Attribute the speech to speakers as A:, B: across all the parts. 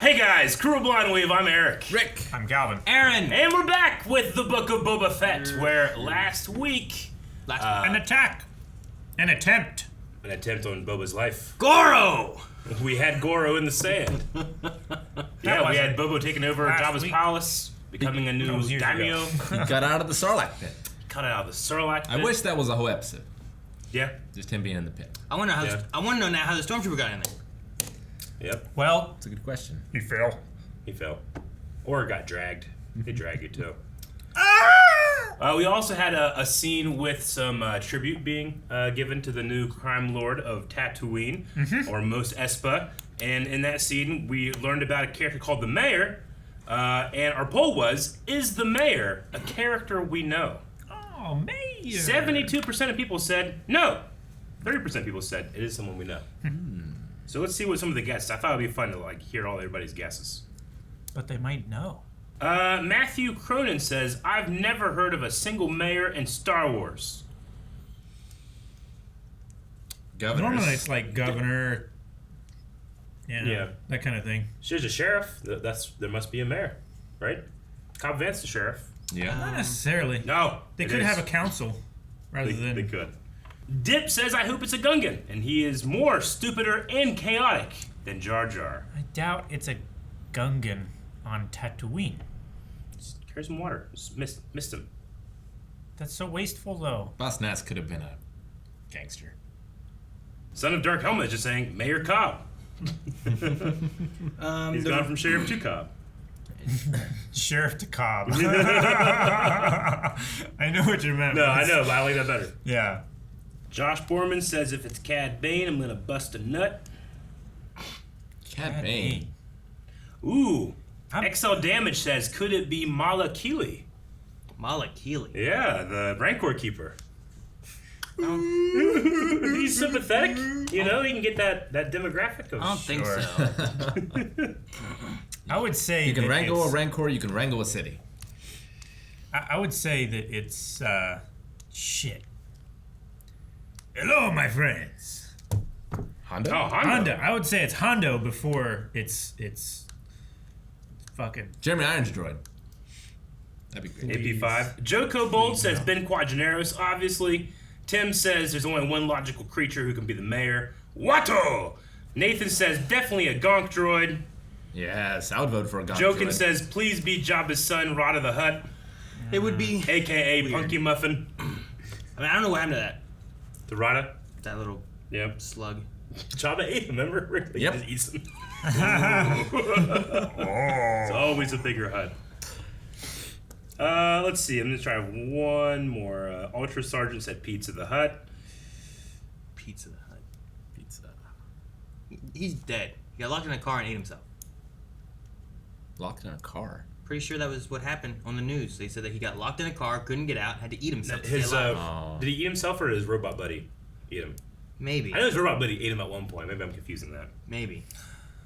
A: Hey guys, Crew Blind Wave, I'm Eric.
B: Rick.
C: I'm Calvin.
D: Aaron.
A: And we're back with the Book of Boba Fett, where last week...
C: An attack. An attempt.
A: An attempt on Boba's life.
D: Goro!
A: We had Goro in the sand. Yeah, we had Boba taking over Jabba's palace, becoming a new daimyo.
B: He got out of the Sarlacc pit.
A: Cut out of the Sarlacc pit.
B: I wish that was a whole episode.
A: Yeah.
B: Just him being in the pit.
D: I want to know now how the stormtrooper got in there.
A: Yep.
C: Well,
B: That's a good question.
C: he fell.
A: He fell. Or got dragged. They drag you too. We also had a scene with some tribute being given to the new crime lord of Tatooine, or Mos Espa. And in that scene, we learned about a character called the Mayor. And our poll was, is the Mayor a character we know?
C: Oh, Mayor.
A: 72% of people said no. 30% of people said it is someone we know. So let's see what some of the guesses. I thought it'd be fun to hear all everybody's guesses.
C: But they might know.
A: Matthew Cronin says, I've never heard of a single mayor in Star Wars.
B: Governors.
C: Normally it's like governor. Yeah. That kind of thing.
A: She's a sheriff. There must be a mayor, right? Cobb Vanth's the sheriff.
B: Yeah.
C: Not necessarily.
A: No.
C: They could have a council rather than.
A: They could. Dip says, I hope it's a Gungan, and he is more stupider and chaotic than Jar Jar.
C: I doubt it's a Gungan on Tatooine.
A: Just carry some water. Just missed him.
C: That's so wasteful, though.
B: Boss Nass could have been a gangster.
A: Son of Dark Helmet is just saying, Mayor Cobb. He's gone from sheriff to Cobb.
C: Sheriff to Cobb. I know what you meant.
A: No, I know, but I like that better.
C: Yeah.
A: Josh Borman says, if it's Cad Bane, I'm gonna bust a nut.
B: Cad Bane.
A: Ooh. XL Damage says, could it be Mala Keeley?
D: Mala Keeley.
A: Yeah, the Rancor Keeper. He's sympathetic. You know, he can get that demographic of
D: I don't think so.
C: I would say
B: You can
C: that
B: wrangle a
C: it's-
B: Rancor, you can wrangle a city.
C: I would say that it's shit. Hello, my friends.
B: Honda?
A: Oh, Hondo.
C: Honda. I would say it's Hondo before it's fucking.
B: Jeremy Irons droid. That'd be great.
A: AP5. Joko Bold says Ben Quadraneros, obviously. Tim says there's only one logical creature who can be the mayor. Watto! Nathan says definitely a Gonk droid.
B: Yes, I would vote for a Gonk
A: Jokin
B: droid.
A: says please be Jabba's son, Rada the Hutt,
D: It would be.
A: a.k.a.
D: Weird.
A: Punky Muffin.
D: I mean, I don't know what happened to that.
A: The Rada?
D: That little
A: Yep.
D: slug.
A: Jabba ate him, remember? He
B: Yep.
A: just eats them. It's always a bigger Hutt. Let's see. I'm going to try one more. Ultra Sergeant said Pizza the Hutt.
D: Pizza the Hut.
B: Pizza.
D: He's dead. He got locked in a car and ate himself.
B: Locked in a car.
D: Pretty sure that was what happened on the news. They said that he got locked in a car, couldn't get out, had to eat himself. to stay
A: His
D: alive.
A: Did he eat himself or did his robot buddy eat him?
D: Maybe.
A: I know his robot buddy ate him at one point. Maybe I'm confusing that.
D: Maybe.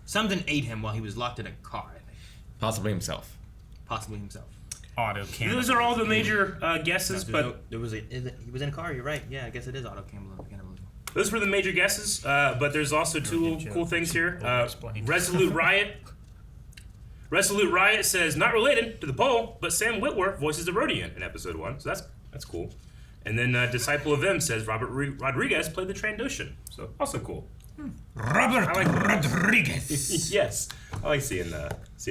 D: Something ate him while he was locked in a car, I think.
B: Possibly himself.
D: Possibly himself.
C: Auto cannon.
A: Those are all the major guesses, but
D: He was in a car, you're right. Yeah, I guess it is auto cannibalism.
A: those were the major guesses. But there's also two cool things here. Resolute Riot. Resolute Riot says, not related to the poll, but Sam Witwer voices the Rodian in episode 1, so that's cool. And then Disciple of Them says Robert Rodriguez played the Trandoshan, so also cool.
C: Robert Rodriguez.
A: Yes, I like seeing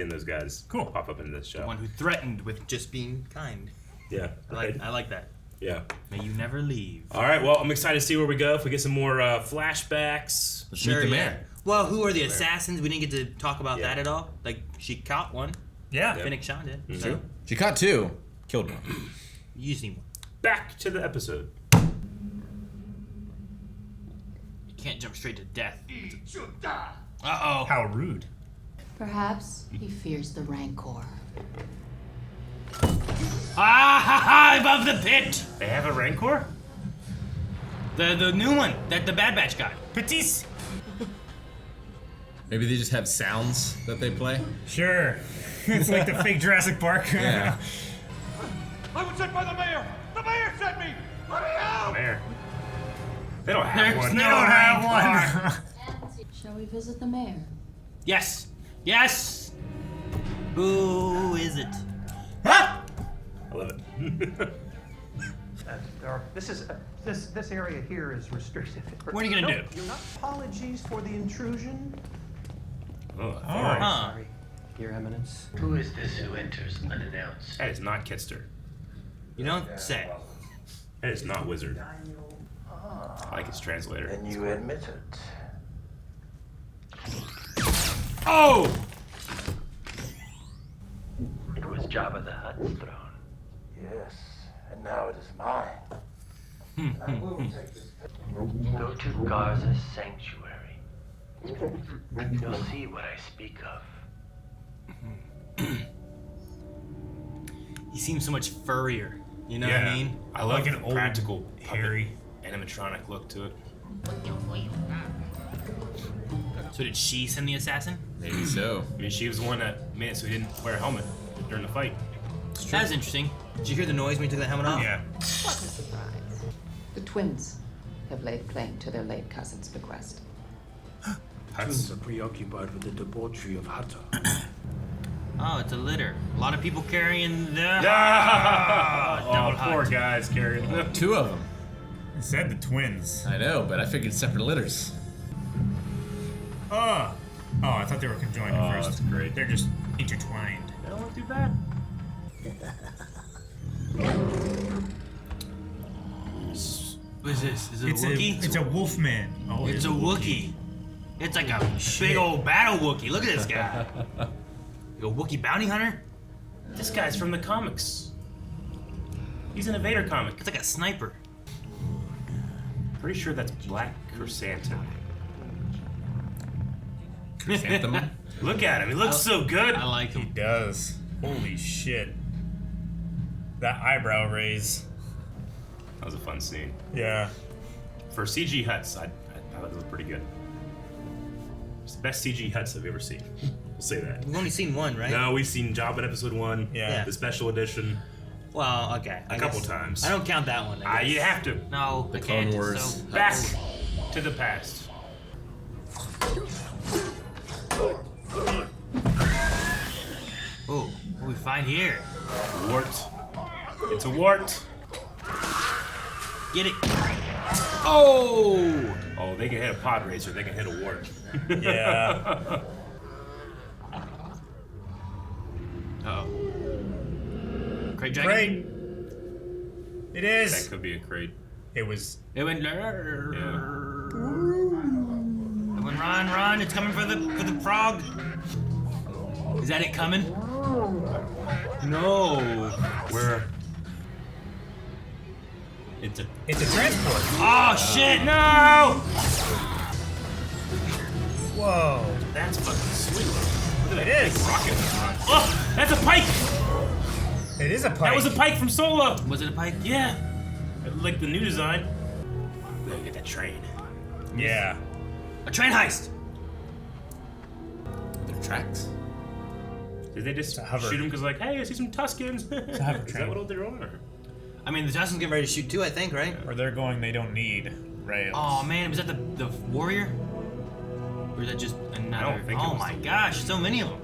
A: those guys
C: Cool.
A: pop up in this show.
D: The one who threatened with just being kind.
A: Yeah,
D: I like that.
A: yeah.
D: May you never leave.
A: All right, well, I'm excited to see where we go. If we get some more flashbacks.
B: Let's meet the mayor.
D: Well, who are the assassins? We didn't get to talk about
A: Yeah.
D: that at all. Like, she caught one.
C: Yeah.
D: Finnick Sean did.
A: Mm-hmm.
D: So,
B: She caught two. Killed one.
D: you just need one.
A: Back to the episode.
D: You can't jump straight to death. Uh-oh.
C: How rude.
E: Perhaps he fears the Rancor.
D: Ah, ha, ha, above the pit!
A: They have a Rancor?
D: The new one that the Bad Batch got.
C: Petite.
B: Maybe they just have sounds that they play.
C: Sure. It's like the fake Jurassic Park.
B: Yeah.
F: I was sent by the mayor! The mayor sent me! Let me out!
A: Mayor. They don't have one.
C: They don't have one.
E: Shall we visit the mayor?
D: Yes. Yes! Who is it?
A: I love it.
G: This area here is restricted.
C: What are you gonna do?
G: You're not. Apologies for the intrusion.
A: Oh,
D: Huh.
G: Sorry, Your Eminence.
H: Who is this who enters unannounced?
A: that is not Kitster.
D: You don't say.
A: That is not Wizard. I like his translator.
H: And you admit it.
A: Oh!
H: It was Jabba the Hutt's throne. Yes, and now it is mine. Go to Garza's sanctuary. You'll see what I speak of.
D: He seems so much furrier. You know what I mean?
A: I love
C: Like an
A: the
C: old
A: practical
C: hairy
A: animatronic look to it.
D: So did she send the assassin?
B: Maybe so.
A: I mean, she was the one that made it so he didn't wear a helmet during the fight.
D: That was interesting. Did you hear the noise when he took the helmet off?
C: Yeah.
E: What a surprise. The twins have laid claim to their late cousin's bequest.
A: Hutt's
F: are preoccupied with the debauchery of Hutt.
D: Oh, it's a litter. A lot of people carrying the.
A: oh, poor
D: Hutt.
A: guys carrying them.
B: 2 of them.
C: It said the twins.
B: I know, but I figured separate litters.
C: Oh, I thought they were conjoined
A: Oh,
C: at first.
A: that's great.
C: They're just intertwined.
A: They don't look too bad.
D: What is this? Is it
C: It's
D: a Wookiee?
C: it's a wolfman. Oh,
D: It's a Wookiee. It's like a big old battle Wookiee. Look at this guy. You a Wookiee bounty hunter?
A: This guy's from the comics. He's in a Vader comic.
D: It's like a sniper.
A: Pretty sure that's Black Krrsantan.
B: Chrysanthemum.
A: Look at him. He looks so good.
D: I like
C: He
D: him.
C: does. Holy shit. That eyebrow raise.
A: That was a fun scene.
C: Yeah.
A: For CG Hutts, I thought it was pretty good. It's the best CG Hutts I've ever seen. We'll say that.
D: We've only seen one, right?
A: No, we've seen Jabba in episode 1.
C: Yeah.
A: The special edition.
D: Well, okay.
A: A couple times.
D: I don't count that one. I
A: You
D: guess.
A: have to.
D: No,
B: The
D: I
B: Clone
D: can't.
B: Wars.
D: So,
A: Back to the past.
D: Oh, what do we find here?
A: Wart. It's a wart.
D: Get it. Oh!
A: Oh, they can hit a pod racer. They can hit a wart.
C: Yeah.
D: Uh-oh. Crate dragon?
C: Great. It
A: That
C: is.
A: could be a crate.
C: It was.
D: It went.
A: Yeah.
D: It went run! It's coming for the frog. Is that it coming? No.
A: Where?
D: It's a.
C: It's a transport.
D: Oh shit! No!
C: Whoa.
A: That's fucking sweet. Look at
C: It
A: that
C: is.
A: big rocket. Oh, that's a pike.
C: It is a pike.
A: That was a pike from Solo.
D: Was it a pike?
A: Yeah. Like the new design. Look at that train.
C: Yeah.
D: A train heist.
B: Their tracks.
A: Did they just
C: a hover.
A: shoot him because like, hey, I see some Tuscans? Is
C: hover
A: that
C: train.
A: what they're on? Or?
D: I mean, the Tuscans getting ready to shoot too, I think, right?
C: Or they're going. They don't need rails.
D: Oh man, was that the warrior? Or is that just another?
A: I don't think it
D: Oh
A: was
D: my
A: the
D: gosh, so many of them.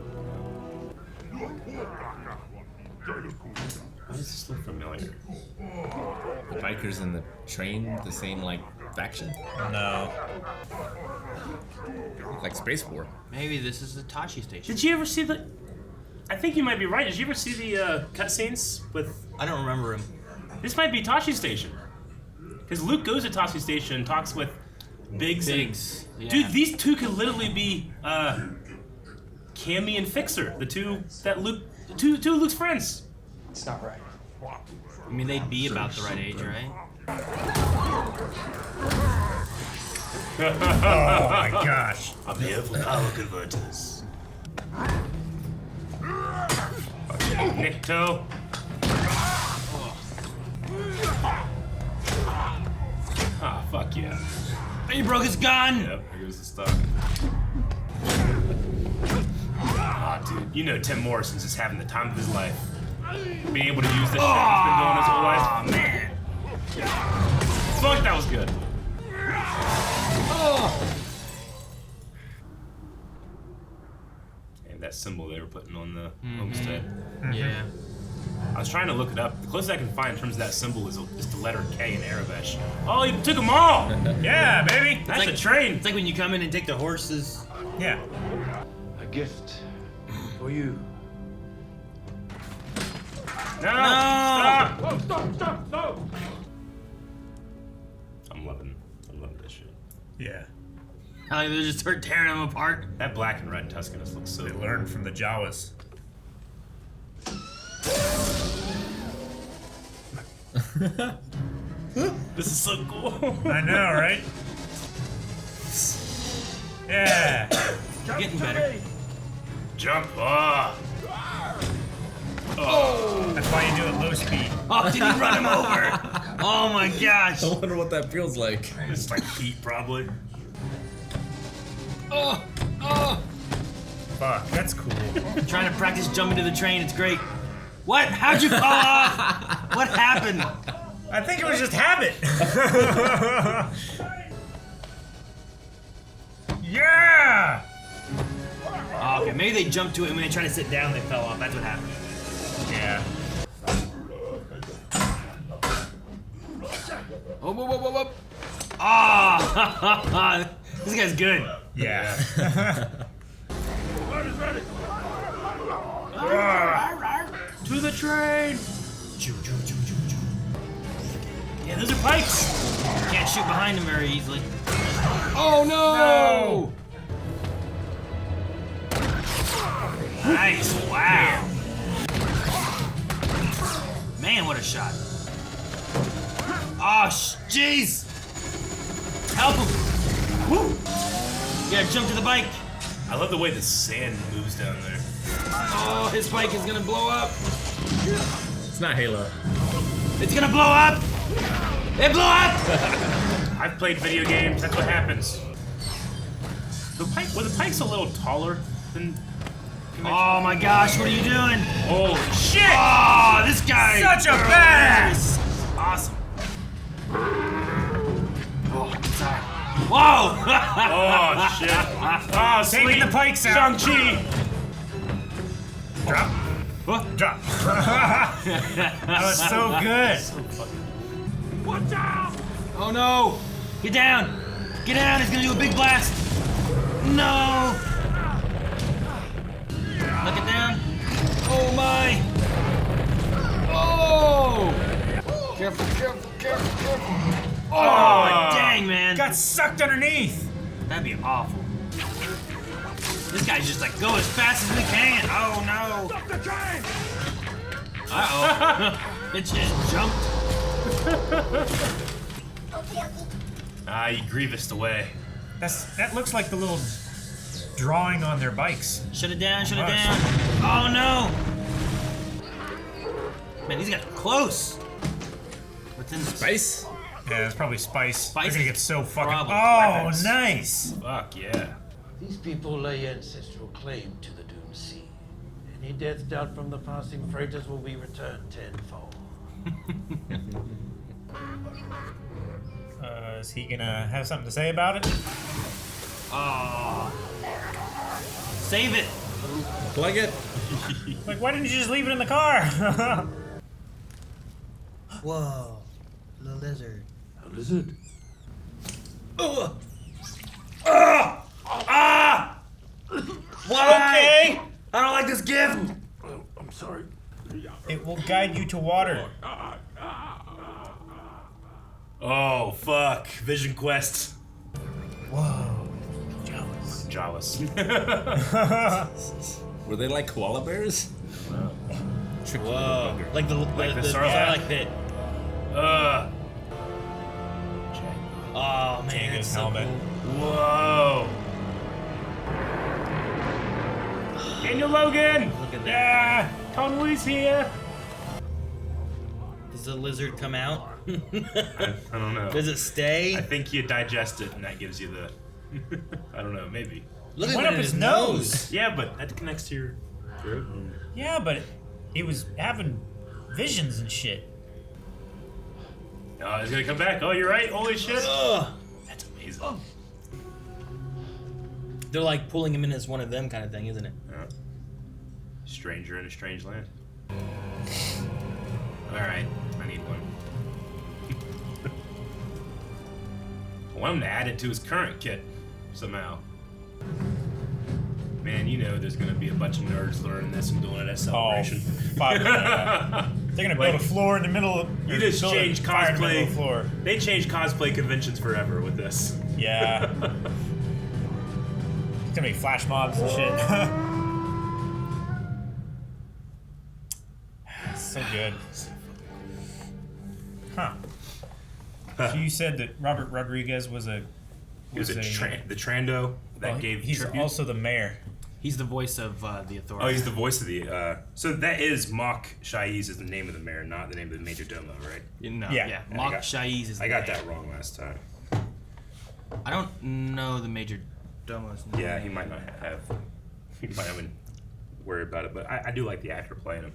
A: Why does this look familiar?
B: The bikers and the train, the same like faction.
C: No.
B: Look like Space War.
D: Maybe this is the Toshi Station.
A: Did you ever see the? I think you might be right. Did you ever see the cutscenes with?
D: I don't remember him.
A: This might be Toshi Station. Because Luke goes to Toshi Station and talks with Biggs.
D: Biggs.
A: And,
D: Yeah.
A: Dude, these two could literally be Cammy and Fixer, the two that Luke, two of Luke's friends.
G: It's not right.
D: I mean, they'd be about the right age, right?
C: Oh my gosh.
A: I'm here for power converters. Okay, Nikto. Ah, fuck yeah.
D: He broke his gun.
A: Yep, here goes the stuff. Ah, dude, you know Tim Morrison's just having the time of his life. Being able to use this shit he's been doing his whole life.
D: Oh man.
A: Fuck, that was good. And Like that symbol they were putting on the homestead.
D: Yeah.
A: I was trying to look it up. The closest I can find in terms of that symbol is the letter K in Arabic. Oh, you took them all!
C: Yeah, baby.
A: That's
D: like
A: a train.
D: It's like when you come in and take the horses.
C: Yeah.
F: A gift for you.
A: No!
D: No!
A: Stop!
F: Oh, stop! No!
A: I'm loving this shit.
C: Yeah.
D: Like they just start tearing them apart.
A: That black and red Tuscan just looks so
C: They
A: cool.
C: learned from the Jawas.
A: This is so cool.
C: I know, right? Yeah.
D: Getting better.
A: Jump! Ah!
C: That's why you do it low speed.
D: Oh, did he run him over? Oh my gosh.
B: I wonder what that feels like.
A: It's like feet, probably.
D: Oh.
C: Fuck, that's cool.
D: Trying to practice jumping to the train. It's great. What? How'd you fall off? What happened?
C: I think it was just habit. Yeah.
D: Oh, okay, maybe they jumped to it and when they tried to sit down, they fell off. That's what happened.
C: Yeah.
D: Oh, whoa. Ah! This guy's good.
C: Yeah.
A: To the train!
D: Yeah, those are pikes. Can't shoot behind him very easily. Oh no! Nice, wow. Man, what a shot. Oh, jeez. Help him. Woo. You gotta jump to the bike.
A: I love the way the sand moves down there.
D: Oh, his bike is gonna blow up.
B: It's not Halo.
D: It's gonna blow up. It blew up.
A: I've played video games, that's what happens. Were the pikes a little taller than...
D: Oh my gosh, what are you doing?
A: Holy shit!
D: Oh, this guy.
C: Such a badass.
D: Awesome. Oh, sorry. Whoa!
A: Oh shit! Oh,
C: Taking
A: sweet
C: the pikes out.
A: Shang-Chi!
C: Drop.
D: What?
C: Drop. That was so good.
F: Watch out!
D: Oh no! Get down! Get down! He's gonna do a big blast! No! Look it down. Oh my! Oh! Careful! Oh, dang, man!
C: Got sucked underneath.
D: That'd be awful. This guy's just like, go as fast as we can! Oh no!
F: Stop the train!
D: Uh-oh. It just jumped.
A: You grievous away.
C: That looks like the little drawing on their bikes.
D: Shut it down, shut it
C: Nice.
D: down. Oh no! Man, these guys are close. What's in this?
B: Spice?
C: Yeah, it's probably spice.
D: Spice
C: They're gonna
D: is
C: get so fucking.
D: probably
C: Oh,
A: weapons.
C: nice.
A: Fuck yeah.
I: These people lay ancestral claim to the Dune Sea. Any death dealt from the passing freighters will be returned tenfold.
C: Is he gonna have something to say about it?
D: Oh. Save it.
B: Plug it.
C: Like, why didn't you just leave it in the car?
D: Whoa. The lizard.
I: A lizard?
D: Why?
C: Okay.
D: I don't like this gift.
I: Oh, I'm sorry.
C: It will guide you to water.
A: Oh fuck. Vision Quest.
C: Whoa.
A: Jawas.
B: Were they like koala bears?
D: Whoa. Like the
A: the
D: the
A: Sarlacc?
D: Sarlacc pit. Oh man,
C: Jango's
D: it's so
C: helmet.
D: cool.
A: Whoa. Daniel Logan!
D: Look at that.
A: Yeah! Conway's here!
D: Does the lizard come out?
A: I don't know.
D: Does it stay?
A: I think you digest it and that gives you the... I don't know, maybe.
D: Look
C: It
D: at
C: went
D: it
C: up
D: in
C: his nose.
A: Yeah, but that connects to your throat.
C: Yeah, but he was having visions and shit.
A: Oh, he's gonna come back. Oh, you're right. Holy shit.
D: Ugh.
A: That's amazing.
D: They're like pulling him in as one of them kind of thing, isn't it?
A: Yeah. Stranger in a strange land. Alright, I need one. I want him to add it to his current kit somehow. Man, you know there's gonna be a bunch of nerds learning this and doing it at Celebration.
C: Fuck yeah. They're gonna build a floor in the middle of.
A: You just
C: build a
A: change
C: fire in the middle of
A: cosplay.
C: the floor.
A: They changed cosplay conventions forever with this.
C: Yeah. It's gonna be flash mobs and shit. So good. Huh. So you said that Robert Rodriguez was a.
A: He was the Trando that gave
C: He's
A: tribute.
C: also the mayor.
D: He's the voice of the Authority.
A: Oh, he's the voice of the. So that is Mok Shaiz is the name of the mayor, not the name of the Major Domo, right?
D: No,
C: Yeah.
D: yeah.
A: I
D: Mok
A: got-
D: Shaiz is.
A: I
D: the
A: got
D: mayor.
A: that wrong last time.
D: I don't know the Major Domo's name.
A: Yeah, he might not have. He might not even worry about it, but I do like the actor playing him.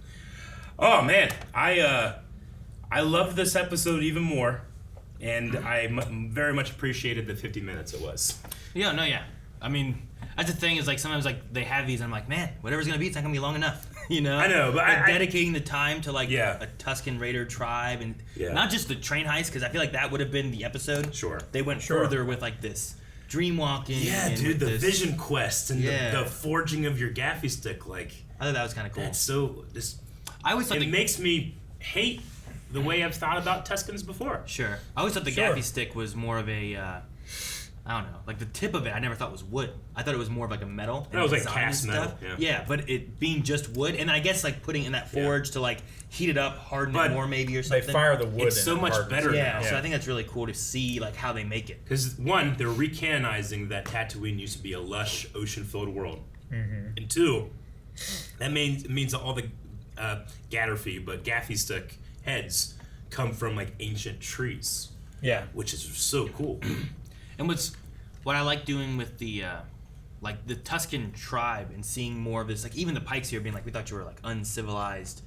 A: Oh man, I loved this episode even more, and I very much appreciated the 50 minutes it was.
D: Yeah, no, yeah. I mean, that's the thing is like sometimes like they have these and I'm like, man, whatever's gonna be, it's not gonna be long enough. You know?
A: I know, but
D: Like,
A: I
D: dedicating the time to like
A: Yeah.
D: a Tuscan Raider tribe and
A: Yeah.
D: not just the train heist, because I feel like that would have been the episode.
A: Sure.
D: They went further with like this dream walking.
A: Yeah,
D: and
A: dude,
D: with
A: the
D: this,
A: vision quest and
D: Yeah.
A: the forging of your gaffy stick, like
D: I thought that was kind of cool.
A: that's so. This
D: I always thought
A: it makes me hate the way I've thought about Tuscans before.
D: Sure. I always thought the
A: Sure.
D: gaffy stick was more of a, I don't know, like the tip of it I never thought was wood. I thought it was more of like a metal.
A: That was like
D: design and
A: cast metal,
D: stuff.
A: yeah.
D: But it being just wood, and I guess like putting it in that forge to like heat it up, harden
A: But
D: it more maybe or
C: They
D: something.
C: fire the wood.
A: It's so
C: and
A: much
C: hardens
A: better
C: it.
D: Yeah,
A: now.
D: so I think that's really cool to see like how they make it.
A: Because one, they're recanonizing that Tatooine used to be a lush, ocean-filled world, and two, that means that all the gaffy stick heads come from like ancient trees,
C: Yeah.
A: which is so cool.
D: And what I like doing with the like the Tuscan tribe and seeing more of this, like even the Pikes here being like, we thought you were like uncivilized.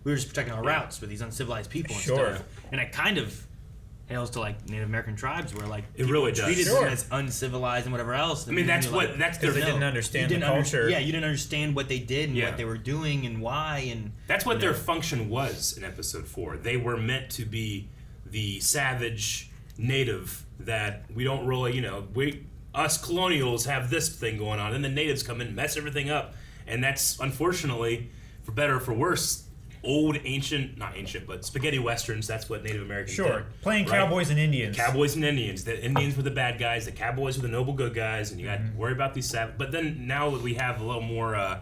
D: We were just protecting our routes with these uncivilized people and
C: Sure.
D: stuff. And it kind of hails to like Native American tribes where like
A: It
D: people
A: really does.
D: treated
C: Sure.
D: them as uncivilized and whatever else.
A: I mean, that's what that's their
C: Because they didn't understand the culture.
D: Yeah, you didn't understand what they did and
A: Yeah.
D: what they were doing and why and
A: That's what their function was in episode 4. They were meant to be the savage native that we don't really, us colonials have this thing going on, and the natives come in and mess everything up. And that's, unfortunately, for better or for worse, not ancient, but spaghetti westerns, that's what Native Americans
C: Sure.
A: did.
C: Playing
A: right?
C: cowboys and Indians.
A: Cowboys and Indians. The Indians were the bad guys, the cowboys were the noble good guys, and you got to worry about these savage. But then now we have a little more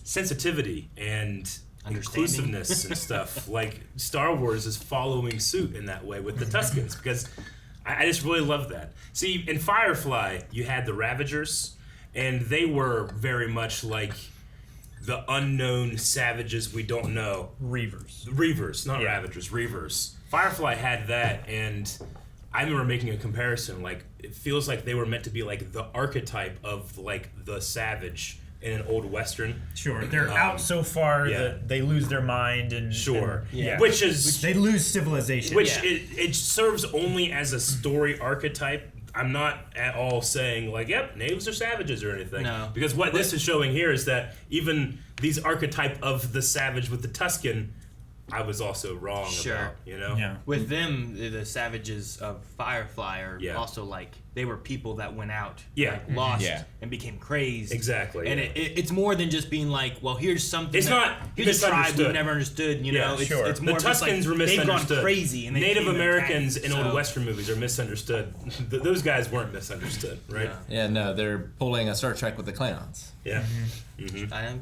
A: sensitivity and inclusiveness and stuff. Like Star Wars is following suit in that way with the Tuscans because I just really love that. See, in Firefly, you had the Ravagers, and they were very much like the unknown savages we don't know. Reavers, not Ravagers, Reavers. Firefly had that, and I remember making a comparison. Like, it feels like they were meant to be like the archetype of like the savage in an old Western.
C: Sure. They're out so far
A: yeah.
C: that they lose their mind and
A: Sure.
C: and- yeah.
A: Which is
C: they lose civilization.
A: Which it serves only as a story archetype. I'm not at all saying like, yep, natives are savages or anything.
D: No.
A: Because what this is showing here is that even these archetype of the savage with the Tuscan, I was also wrong about,
C: Yeah.
D: with them, the savages of Firefly are
A: Yeah.
D: also like they were people that went out,
A: Yeah.
D: like, lost,
B: Yeah.
D: and became crazed.
A: Exactly,
D: and
A: yeah.
D: it's more than just being like, well, here's something.
A: It's not
D: here's a tribe
A: misunderstood.
D: we've never understood. You know,
A: Yeah,
D: it's,
C: sure.
D: it's
A: The
D: more just
A: Tuscans
D: like
A: were
D: they've
A: misunderstood.
D: gone crazy, and they
A: Native
D: came and
A: Americans
D: attacked,
A: in
D: so-
A: old Western movies are misunderstood. Those guys weren't misunderstood, right?
D: Yeah.
B: Yeah, no, they're pulling a Star Trek with the Klingons.
A: Yeah.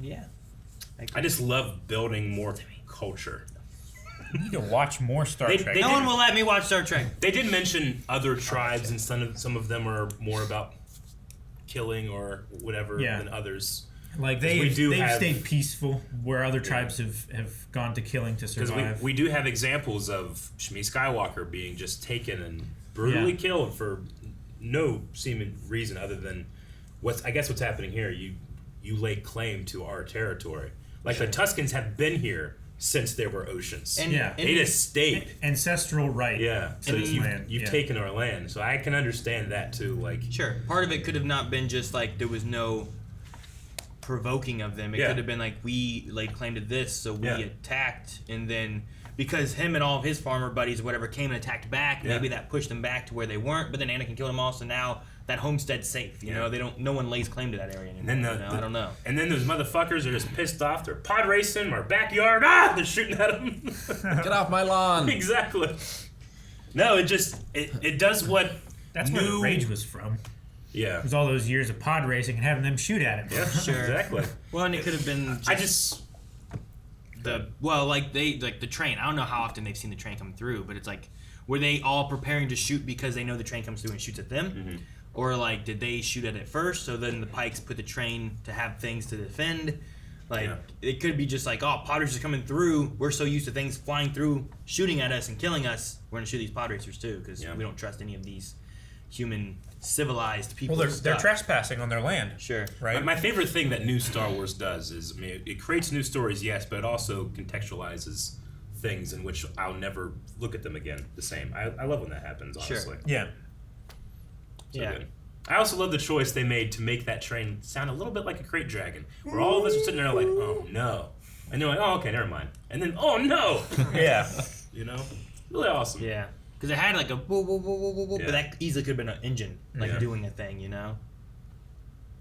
D: Yeah.
A: I just love building more culture.
C: You need to watch more Star
A: They-
C: Trek.
A: they
D: No
A: did-
D: one will let me watch Star Trek.
A: They did mention other tribes, and some of them are more about killing or whatever
C: Yeah.
A: than others.
C: Like
A: we do
C: they've
A: have-
C: stayed peaceful, where other tribes have gone to killing to
A: Because
C: survive.
A: we do have examples of Shmi Skywalker being just taken and brutally
C: Yeah.
A: killed for no seeming reason other than what's happening here. You lay claim to our territory. Like the Tuscans have been here since there were oceans.
D: And,
C: Yeah.
A: They just stayed.
C: Ancestral right.
A: Yeah, so
C: to this
A: you've
C: land. Yeah.
A: taken our land. So I can understand that too. Like,
D: Sure. Part of it could have not been just like there was no provoking of them. It could have been like, we laid claim to this, so we attacked, and then because him and all of his farmer buddies or whatever came and attacked back, maybe that pushed them back to where they weren't, but then Anakin killed them all, so now that homestead's safe, you know? No one lays claim to that area anymore.
A: And then
D: I don't know.
A: And then those motherfuckers are just pissed off. They're pod racing our backyard. They're shooting at them.
B: Get off my lawn.
A: Exactly. No, it does what
C: That's where the rage was from.
A: Yeah.
C: It was all those years of pod racing and having them shoot at him.
A: Yeah,
D: Sure.
A: Exactly.
D: Well, and it could have been the train. I don't know how often they've seen the train come through, but it's like, were they all preparing to shoot because they know the train comes through and shoots at them?
A: Mm-hmm.
D: Or like, did they shoot at it first, so then the Pikes put the train to have things to defend? Like, it could be just like, oh, pod racers are coming through. We're so used to things flying through, shooting at us and killing us. We're gonna shoot these pod racers too, because we don't trust any of these human civilized people.
C: Well, they're trespassing on their land.
D: Sure.
C: Right?
A: My favorite thing that new Star Wars does is, I mean, it creates new stories, yes, but it also contextualizes things in which I'll never look at them again the same. I love when that happens, honestly.
D: Sure.
C: Yeah.
A: So good. I also love the choice they made to make that train sound a little bit like a crate dragon, where all of us are sitting there like, oh no. And they're like, oh, okay, never mind. And then, oh no!
C: Yeah.
A: You know? Really awesome.
D: Yeah. Because it had like a whoa, whoa, whoa, whoa, whoa, whoa, but that easily could have been an engine, like doing a thing, you know?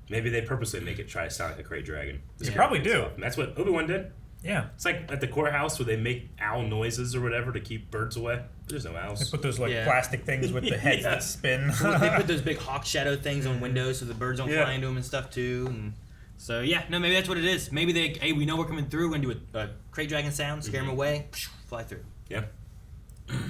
A: Maybe they purposely make it try to sound like a crate dragon.
C: They probably do.
A: And that's what Obi-Wan did.
C: Yeah.
A: It's like at the courthouse where they make owl noises or whatever to keep birds away. There's no owls.
C: They put those plastic things with the heads that spin.
D: Well, they put those big hawk shadow things on windows so the birds don't fly into them and stuff too. And so maybe that's what it is. Maybe we know we're coming through, we're gonna do a crate dragon sound, scare them away, fly through.
A: Yeah.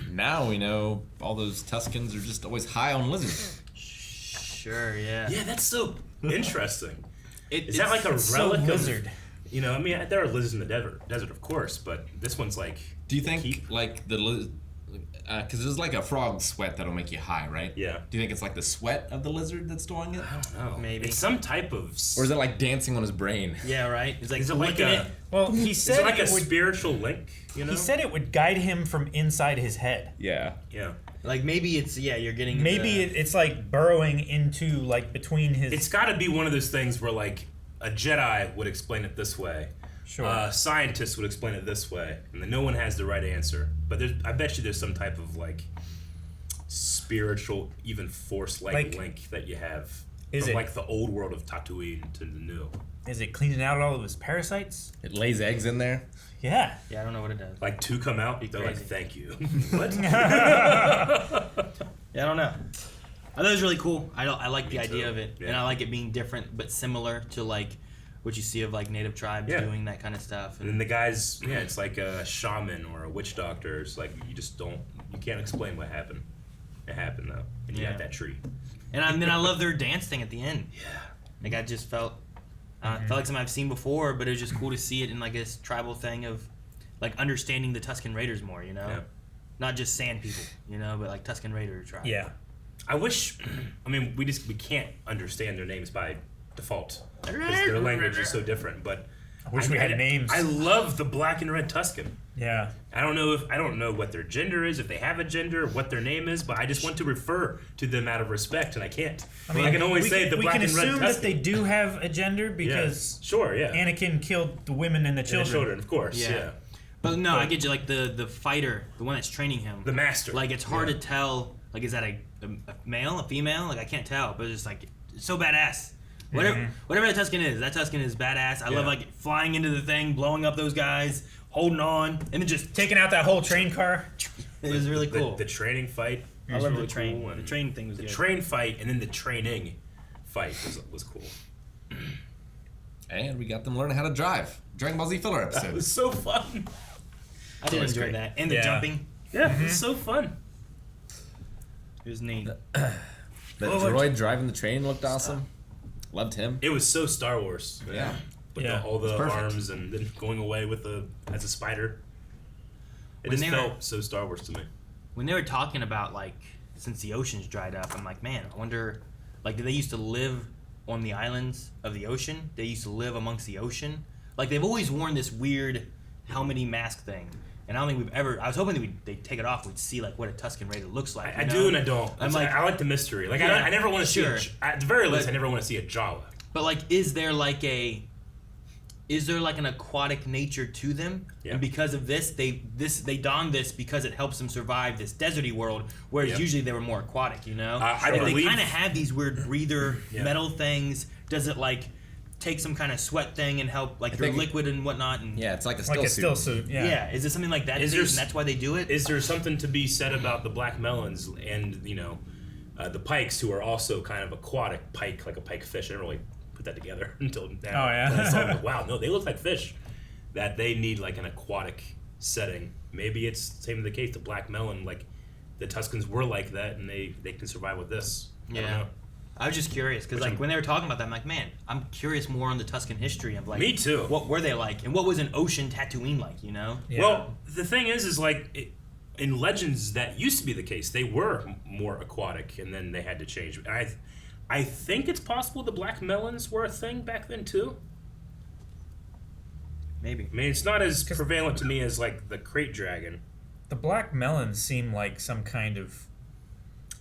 B: Now we know all those Tuscans are just always high on lizards.
D: Sure, yeah.
A: Yeah, that's so interesting. Is
D: It's
A: that like a
C: so
A: relic
C: lizard?
A: You know, I mean, there are lizards in the desert, of course, but this one's like.
B: Do you think like the because there's like a frog sweat that'll make you high, right?
A: Yeah.
B: Do you think it's like the sweat of the lizard that's doing it?
A: I don't know.
D: Maybe.
A: It's some type of.
B: Or is it like dancing on his brain?
D: Yeah, right. It's like
A: Is it like
D: licking it.
C: Well, he
A: Is
C: said
A: it like a
C: it would,
A: spiritual link? You know.
C: he said it would guide him from inside his head.
B: Yeah.
A: Yeah.
D: Like maybe it's you're getting.
C: Maybe it's like burrowing into like between his.
A: It's got to be one of those things where like a Jedi would explain it this way.
C: Sure.
A: Scientists would explain it this way, and then no one has the right answer. But I bet you there's some type of like spiritual, even force-like link that you have from like the old world of Tatooine to the new.
C: Is it cleaning out all of his parasites?
B: It lays eggs in there.
C: Yeah.
D: Yeah, I don't know what it does.
A: Like two come out, they're like,
D: crazy.
A: "Thank you." What?
D: Yeah, I don't know. I thought it was really cool. I like the idea of it,
A: Yeah.
D: and I like it being different but similar to like what you see of like native tribes doing that kind of stuff.
A: And then the guys, it's like a shaman or a witch doctor. It's like you can't explain what happened. It happened though, and you got that tree.
D: And then I love their dance thing at the end.
A: Yeah.
D: Like I just felt like something I've seen before, but it was just cool to see it in like this tribal thing of like understanding the Tuscan Raiders more, you know?
A: Yeah.
D: Not just sand people, you know, but like Tuscan Raider tribe.
C: Yeah.
A: I wish. I mean, we can't understand their names by default because their language is so different. But
C: I wish we had names.
A: I love the black and red Tuscan.
C: Yeah.
A: I don't know what their gender is, if they have a gender, what their name is, but I just want to refer to them out of respect, and I can't. I can only say the black and red Tuscan.
C: We can assume that they do have a gender because Anakin killed the women and the children.
A: And the children, of course. Yeah.
D: But no, I get you. Like the fighter, the one that's training him,
A: the master.
D: Like it's hard to tell. Like is that a male, a female? Like I can't tell. But it's just like it's so badass. Whatever that Tuscan is, badass. I love like flying into the thing, blowing up those guys, holding on, and then just
C: taking out that whole train car.
D: It was really cool.
A: The training fight.
D: I love
A: really
D: the train.
A: Cool,
D: the train thing was
A: the
D: good.
A: train fight, and then the training fight was cool.
B: And we got them learning how to drive. Dragon Ball Z filler episode.
A: That was so fun.
D: I did enjoy that, and the jumping.
A: Yeah, it was so fun.
D: It was neat.
B: The droid driving the train looked awesome. Loved him.
A: It was so Star Wars.
B: Yeah.
A: With all the arms and then going away with as a spider. It just felt so Star Wars to me.
D: When they were talking about like since the ocean's dried up, I'm like, man, I wonder, like, did they used to live on the islands of the ocean? They used to live amongst the ocean. Like they've always worn this weird helmety mask thing. And I don't think we've ever. I was hoping they'd take it off. We'd see like what a Tuscan Raider looks like.
A: I do and I don't. I'm like, I like the mystery. Like I never want to see. At the very least, I never want to see a Jawa.
D: But like, is there like a is there like an aquatic nature to them? Yeah. And because of this, they don this because it helps them survive this deserty world, whereas usually they were more aquatic, you know? They kind of have these weird breather metal things. Does it like take some kind of sweat thing and help like your liquid and whatnot? And
B: it's like a still suit.
D: Yeah. Is it something like that? And that's why they do it?
A: Is there something to be said about the black melons and, you know, the pikes who are also kind of aquatic pike, like a pike fish? I didn't really put that together until now.
C: Oh, yeah.
A: And I saw, like, wow, no, they look like fish. That they need like an aquatic setting. Maybe it's the same in the case. The black melon, like the Tuscans were like that, and they can survive with this. I don't know.
D: I was just curious because like when they were talking about that, I'm like, man, I'm curious more on the Tuscan history of like.
A: Me too.
D: What were they like, and what was an ocean Tatooine like? You know.
A: Yeah. Well, the thing is like in Legends that used to be the case. They were more aquatic, and then they had to change. I think it's possible the black melons were a thing back then too.
D: Maybe.
A: I mean, it's not as prevalent to me as like the crate dragon.
C: The black melons seem like some kind of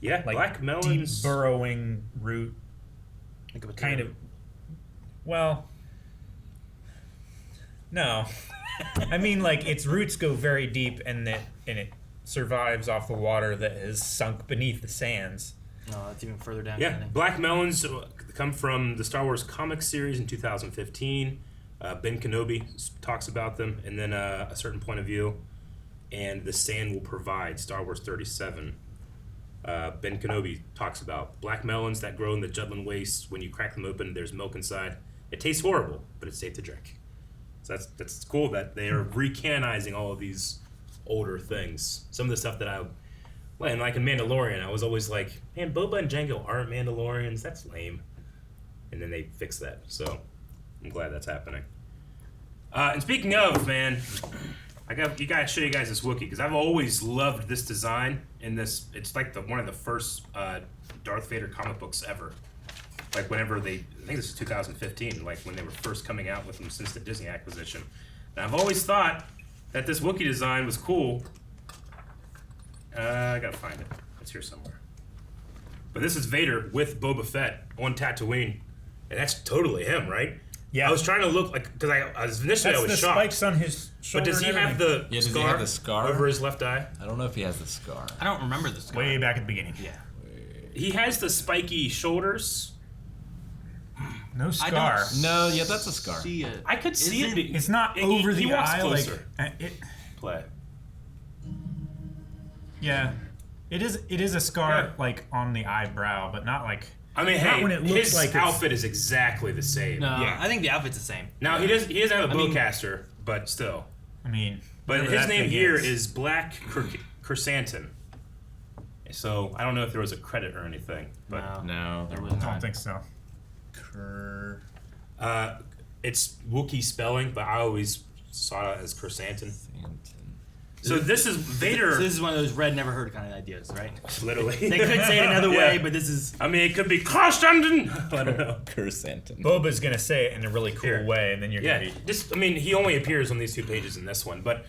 C: like
A: black melons,
C: deep burrowing root,
D: like
C: kind of. Well, no, I mean like its roots go very deep, and it survives off the water that has sunk beneath the sands.
D: No, that's even further down.
A: Yeah, black melons come from the Star Wars comic series in 2015. Ben Kenobi talks about them, and then A Certain Point of View, and The Sand Will Provide, Star Wars 37. Ben Kenobi talks about black melons that grow in the Jutland Wastes. When you crack them open, there's milk inside. It tastes horrible, but it's safe to drink. So that's cool that they are recanonizing all of these older things. Some of the stuff that and like in Mandalorian, I was always like, man, Boba and Jango aren't Mandalorians. That's lame. And then they fixed that. So I'm glad that's happening. And speaking of, man, you gotta show you guys this Wookiee because I've always loved this design. In this, it's like one of the first Darth Vader comic books ever. Like whenever I think this is 2015, like when they were first coming out with them since the Disney acquisition. And I've always thought that this Wookiee design was cool. I gotta find it. It's here somewhere. But this is Vader with Boba Fett on Tatooine, and that's totally him, right? Yeah. I was trying to look like because I was initially I was shocked.
C: Spikes on his shoulder.
A: But does he have the scar over his left eye?
B: I don't know if he has the scar.
D: I don't remember the scar.
C: Way back at the beginning.
D: Yeah.
A: He has the spiky shoulders.
C: No scar.
B: No, yeah, that's a scar.
A: I could see it.
C: It's not over the eye.
A: Closer.
C: Like
A: play.
C: Yeah, it is a scar like on the eyebrow, but not like.
A: I mean,
C: not when it looks
A: his
C: like
A: outfit is exactly the same.
D: No, yeah. I think the outfit's the same.
A: Now he doesn't have a bowcaster, but still.
C: I mean,
A: but his name here is Black Krrsantan. So I don't know if there was a credit or anything, but
B: no, there
C: was not. I don't think so.
A: It's Wookiee spelling, but I always saw it as Krrsantan. So this is Vader.
D: So this is one of those read, never heard kind of ideas, right?
A: Literally.
D: They could say it another way, but this is.
A: I mean, it could be Krrsantan. I don't know.
B: Krrsantan.
C: Boba's gonna say it in a really cool way, and then you're gonna be.
A: I mean, he only appears on these 2 pages in this one, but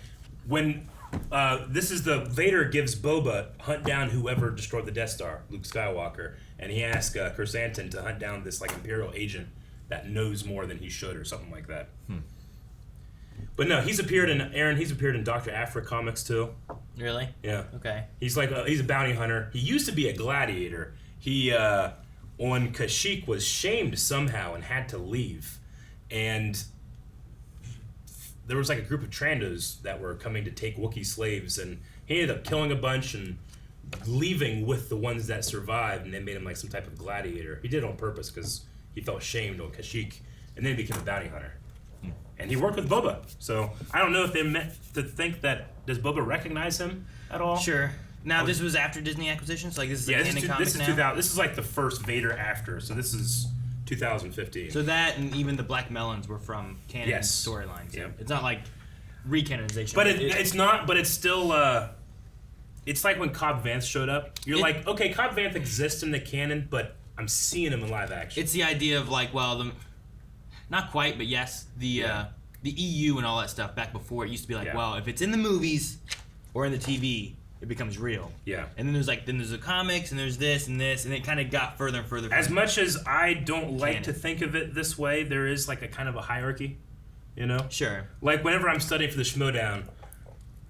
A: when this is the Vader gives Boba hunt down whoever destroyed the Death Star, Luke Skywalker, and he asks Krrsantan to hunt down this like Imperial agent that knows more than he should, or something like that. But no, he's appeared in Dr. Aphra comics too.
D: Really?
A: Yeah.
D: Okay.
A: He's a bounty hunter. He used to be a gladiator. He on Kashyyyk was shamed somehow and had to leave, and there was like a group of Trandos that were coming to take Wookiee slaves, and he ended up killing a bunch and leaving with the ones that survived, and they made him like some type of gladiator. He did it on purpose because he felt shamed on Kashyyyk, and then he became a bounty hunter. And he worked with Boba, so I don't know if they meant to think that. Does Boba recognize him at all?
D: Sure. Now this was after Disney acquisition, so like this is a canon comic now.
A: 2000. This is like the first Vader after, so this is 2015.
D: So that and even the Black Melons were from canon storylines.
A: Yeah.
D: It's not like recanonization.
A: But it's not. But it's still. It's like when Cobb Vanth showed up. You're like, okay, Cobb Vanth exists in the canon, but I'm seeing him in live action.
D: It's the idea of like, well, not quite, but yes, the EU and all that stuff back before it used to be like, well, if it's in the movies or in the TV, it becomes real.
A: Yeah.
D: And then there's the comics and there's this, and it kind of got further and further.
A: As much as I don't like to think of it this way, there is like a kind of a hierarchy. you know?
D: Sure.
A: Like, whenever I'm studying for the Schmodown,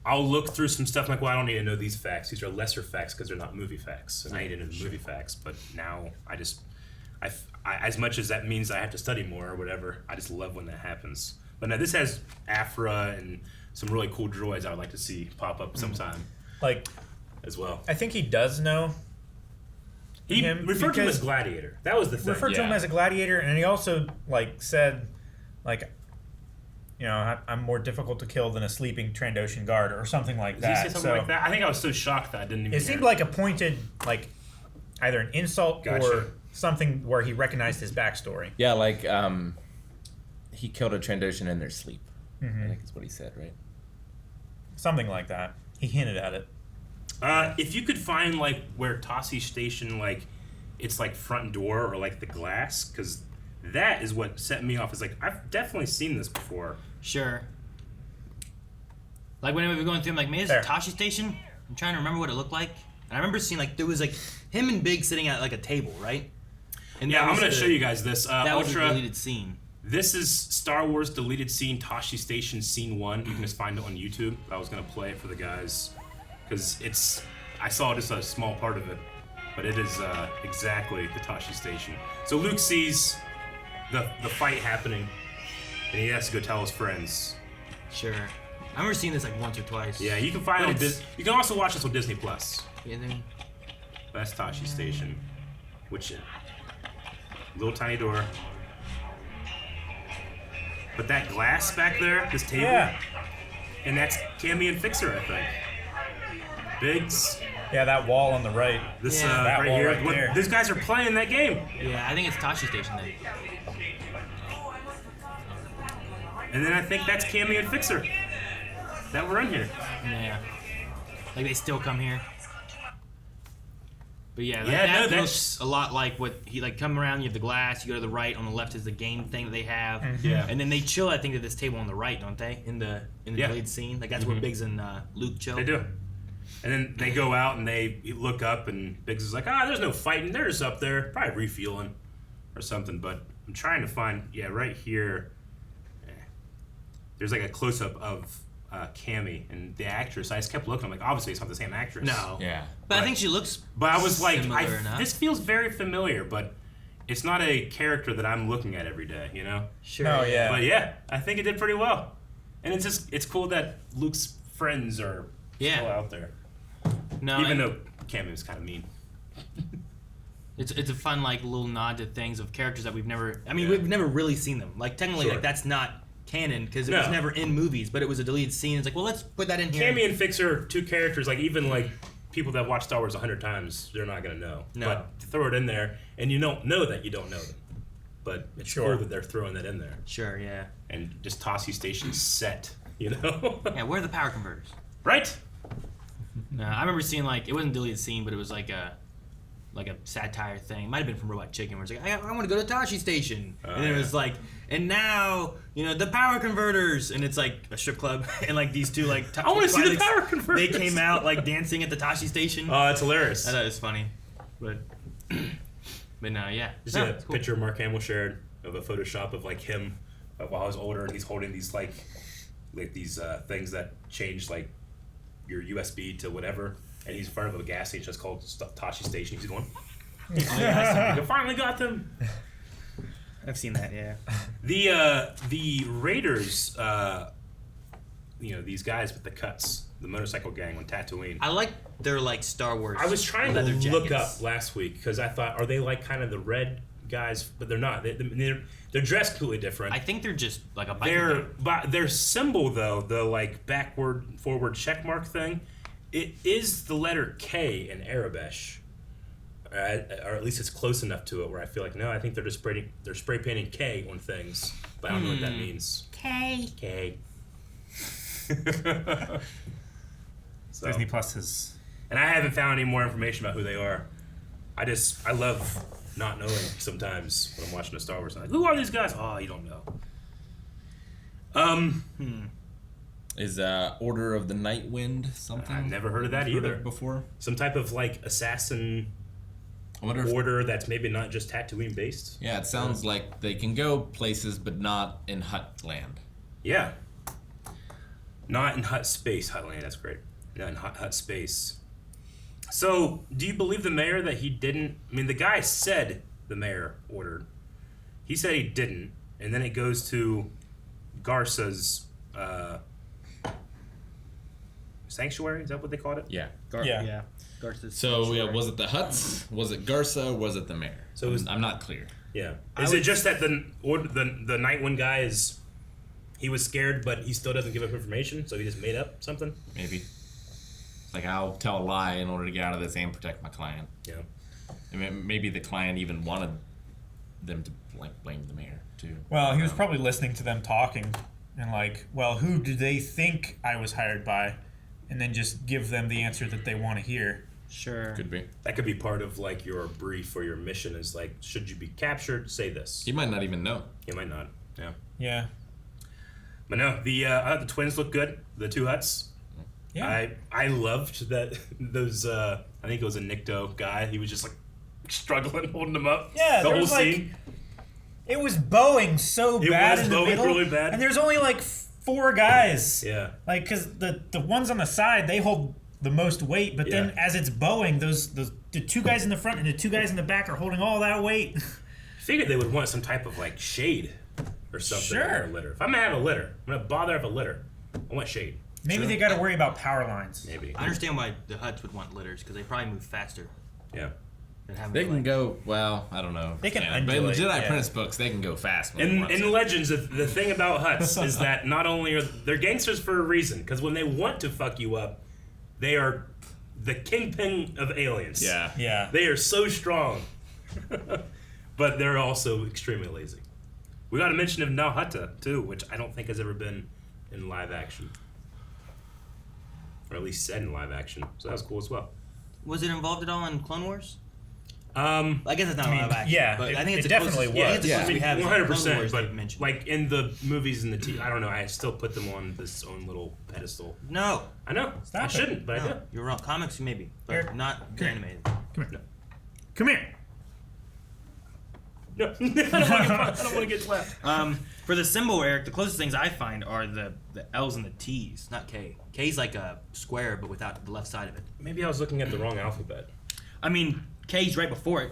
A: I'll look through some stuff like, well, I don't need to know these facts. These are lesser facts because they're not movie facts. And I need to know the movie facts. But now I as much as that means I have to study more or whatever, I just love when that happens. But now this has Afra and some really cool droids I would like to see pop up sometime.
C: Like,
A: as well.
C: I think he does know.
A: He referred to him as Gladiator. That was the thing.
C: Referred to him as a gladiator, and he also like said, like, you know, I'm more difficult to kill than a sleeping Trandoshan guard or something like that.
A: Did he say something like that? I think I was so shocked that I didn't even
C: It
A: hear
C: seemed like a pointed, like, either an insult
A: Gotcha.
C: or something where he recognized his backstory.
B: Yeah, like he killed a Trandoshan in their sleep. I think is what he said, right?
C: Something like that. He hinted at it.
A: If you could find like where Toshi Station, like it's like front door or like the glass, because that is what set me off. Is like I've definitely seen this before.
D: Sure. Like whenever we're going through, I'm like, man, is it Toshi Station? I'm trying to remember what it looked like. And I remember seeing like there was like him and Big sitting at like a table, right? And
A: Yeah,
D: that
A: I'm
D: was
A: gonna show you guys this.
D: that was a
A: Ultra.
D: deleted scene.
A: This is Star Wars deleted scene, Toshi Station scene 1. You can just find it on YouTube. I was gonna play it for the guys because I saw just a small part of it, but it is exactly the Toshi Station. So Luke sees the fight happening, and he has to go tell his friends.
D: Sure. I remember seeing this like once or twice.
A: Yeah, you can find it on you can also watch this on Disney Plus.
D: Yeah, then
A: That's Toshi Station, which little tiny door. But that glass back there, this table, and that's Cammy and Fixer, I think. Biggs.
C: Yeah, that wall on the right.
A: This
C: that
A: right
C: wall
A: here.
C: right there.
A: These guys are playing that game.
D: yeah, I think it's Toshi Station then.
A: And then I think that's Cammy and Fixer that were in here.
D: Yeah. Like they still come here. But yeah,
A: Yeah,
D: that
A: no,
D: looks a lot like what he like come around, you have the glass, you go to the right, on the left is the game thing that they have.
A: Yeah.
D: And then they chill, I think, at this table on the right, don't they? In the
A: Yeah.
D: lead scene. Like that's where Biggs and Luke chill.
A: They do. And then they go out and they look up and Biggs is like, there's no fighting. They're just up there, probably refueling or something. But I'm trying to find, right here, there's like a close-up of Cammy and the actress. I just kept looking. I'm like, obviously it's not the same actress.
D: No.
B: Yeah.
D: But I think she looks
A: But I was like,
D: similar enough.
A: this feels very familiar, but it's not a character that I'm looking at every day, you know?
D: Sure.
C: Oh, yeah.
A: But yeah, I think it did pretty well. And it's cool that Luke's friends are still out there.
D: No,
A: Even though Cammy was kind of mean.
D: it's a fun like little nod to things of characters that we've never we've never really seen them. Like technically like that's not canon because it was never in movies, but it was a deleted scene. It's like, well, let's put that in here.
A: Cammy and Fixer are two characters, like even like people that watch Star Wars 100 times, they're not gonna know.
D: No.
A: But to throw it in there, and you don't know that you don't know them. But it's cool that they're throwing that in there.
D: Sure, yeah.
A: And just Toshi Station set, you know?
D: Yeah, where are the power converters?
A: Right?
D: No, I remember seeing like it wasn't a deleted scene, but it was like a satire thing. It might have been from Robot Chicken, where it's like, I want to go to Toshi Station, and then it was like, and now the power converters, and it's like a strip club, and like these two like
A: I want to see the power converters.
D: They came out like dancing at the Toshi Station.
A: Oh, that's hilarious.
D: I thought it was funny, but no, yeah.
A: Just a picture Mark Hamill shared of a Photoshop of like him while I was older, and he's holding these like these things that change like your USB to whatever, and he's in front of a gas station that's called Toshi Station. He's going, I finally got them.
D: I've seen that, yeah.
A: The Raiders, these guys with the cuts, the motorcycle gang on Tatooine.
D: I like their like Star Wars.
A: I was trying to
D: leather
A: look
D: jackets.
A: up last week because I thought, are they like kind of the red guys? But they're not. They're dressed completely different.
D: I think they're just like a biker gang.
A: Their symbol though, the like forward check mark thing, it is the letter K in Arabic. Or at least it's close enough to it where I feel like, no, I think they're just spray painting K on things, but I don't know what that means. K. So,
C: Disney Plus is...
A: and I haven't found any more information about who they are. I love not knowing sometimes when I'm watching a Star Wars. I'm like, who are these guys? Oh, you don't know.
B: Is Order of the Night Wind something?
A: I've never heard of that either.
B: Before?
A: Some type of like assassin order that's maybe not just Tatooine based.
B: Yeah, it sounds like they can go places, but not in Hutt land.
A: Yeah. Not in Hutt space, Huttland. That's great. Not in Hutt space. So, do you believe the mayor that he didn't? I mean, the guy said the mayor ordered. He said he didn't, and then it goes to Garza's sanctuary. Is that what they called it?
B: Yeah.
C: Yeah.
D: Garza's
B: So was it the Hutts? Was it Garza? Was it the mayor?
A: So it was-
B: I'm not clear.
A: Yeah. Is it just that the night one guy is? He was scared, but he still doesn't give up information, so he just made up something.
B: Maybe. It's like I'll tell a lie in order to get out of this and protect my client.
A: Yeah.
B: I mean, maybe the client even wanted them to like blame the mayor too.
C: Well, he was probably listening to them talking and like, well, who do they think I was hired by? And then just give them the answer that they want to hear.
D: Sure.
B: Could be.
A: That could be part of like your brief or your mission is like, should you be captured, say this.
B: He might not even know.
A: You might not. Yeah.
C: Yeah.
A: But no, the twins look good. The two Hutts.
C: Yeah.
A: I loved that those I think it was a Nikto guy. He was just like struggling holding them up.
C: Yeah,
A: the
C: there
A: whole
C: was, like,
A: scene.
C: It was bowing so
A: It
C: bad
A: was
C: in the
A: bowing
C: middle,
A: really bad.
C: and there's only like 4 guys.
A: Yeah.
C: Like, because the ones on the side, they hold the most weight, but then as it's bowing, the 2 guys in the front and the 2 guys in the back are holding all that weight.
A: I figured they would want some type of like shade or something
C: Sure.
A: in their litter. If I'm gonna have a litter, I'm gonna bother have a litter. I want shade.
C: Maybe they got to worry about power lines.
A: Maybe.
D: I understand why the Hutts would want litters because they probably move faster
A: Yeah.
D: than having.
B: They
D: to,
B: can
D: like,
B: go. Well, I don't know.
C: They can
B: but in the
C: undulate,
B: Jedi
C: yeah.
B: Apprentice books, they can go fast. When they want
A: In
B: to.
A: Legends, the thing about Hutts is that not only are they're gangsters for a reason, because when they want to fuck you up, they are the kingpin of aliens.
B: Yeah.
C: Yeah.
A: They are so strong, but they're also extremely lazy. We got a mention of Nahutta too, which I don't think has ever been in live action, or at least said in live action. So that was cool as well.
D: Was it involved at all in Clone Wars?
A: I
D: I guess it's not live action.
C: yeah,
D: but
C: it-
D: I think it's
C: it
D: the
C: definitely
D: closest, yeah, I think
C: was.
D: it's the
B: Yeah.
D: closest we have. is Clone
A: 100%.
D: Wars
A: But
D: they've mentioned.
A: like in the movies and the TV, I don't know. I still put them on this own little pedestal.
D: No,
A: I know.
C: Stop
A: I
C: it.
A: shouldn't, but I do.
D: no, you're wrong. Comics maybe, but
C: Here.
D: not animated.
C: Come here. Come here.
A: No, I don't want to get slapped.
D: For the symbol, Eric, the closest things I find are the L's and the T's, not K. K's like a square, but without the left side of it.
A: Maybe I was looking at the wrong alphabet.
D: I mean, K's right before it.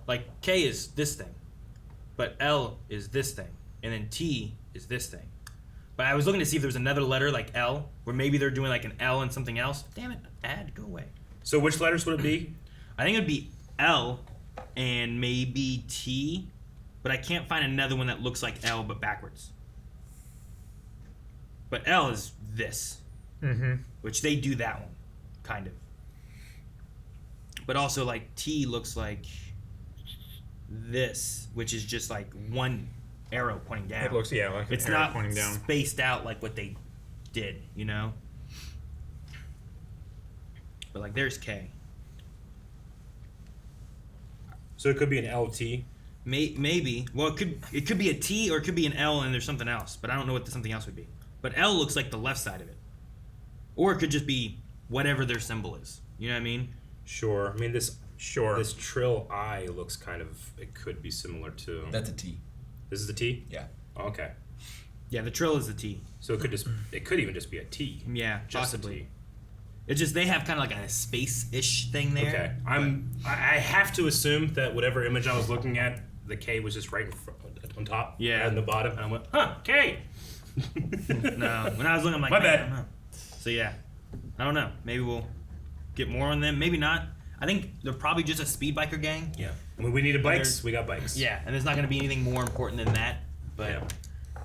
D: Like, K is this thing, but L is this thing, and then T is this thing. But I was looking to see if there was another letter like L, where maybe they're doing like an L and something else. Damn it, add, go away.
A: So which letters would it be?
D: I think it would be L and maybe T, but I can't find another one that looks like L but backwards. But L is this, which they do that one, kind of. But also like T looks like this, which is just like one arrow pointing down.
C: It looks, like an
D: It's
C: arrow
D: not
C: pointing down.
D: spaced out like what they did, you know? But like there's K.
A: So it could be an LT.
D: Maybe. Well, it could be a T or it could be an L and there's something else, but I don't know what the something else would be. But L looks like the left side of it. Or it could just be whatever their symbol is. You know what I mean?
A: Sure. I mean this trill I looks kind of. It could be similar to.
B: That's a T.
A: This is the T.
B: Yeah.
A: Okay.
D: Yeah, the trill is the T.
A: So it could even just be a T.
D: Yeah,
A: Just a
D: possibly.
A: T.
D: It's just they have kind of like a space-ish thing there.
A: Okay. I have to assume that whatever image I was looking at, the K was just right in front, on top.
D: Yeah.
A: And the bottom, and I went, huh, K.
D: No, when I was looking, I'm like,
A: My
D: man,
A: bad.
D: I don't know. So yeah, I don't know. Maybe we'll get more on them. Maybe not. I think they're probably just a speed biker gang.
A: Yeah. I mean, we needed bikes. We got bikes.
D: Yeah, and there's not going to be anything more important than that. But
A: Yeah.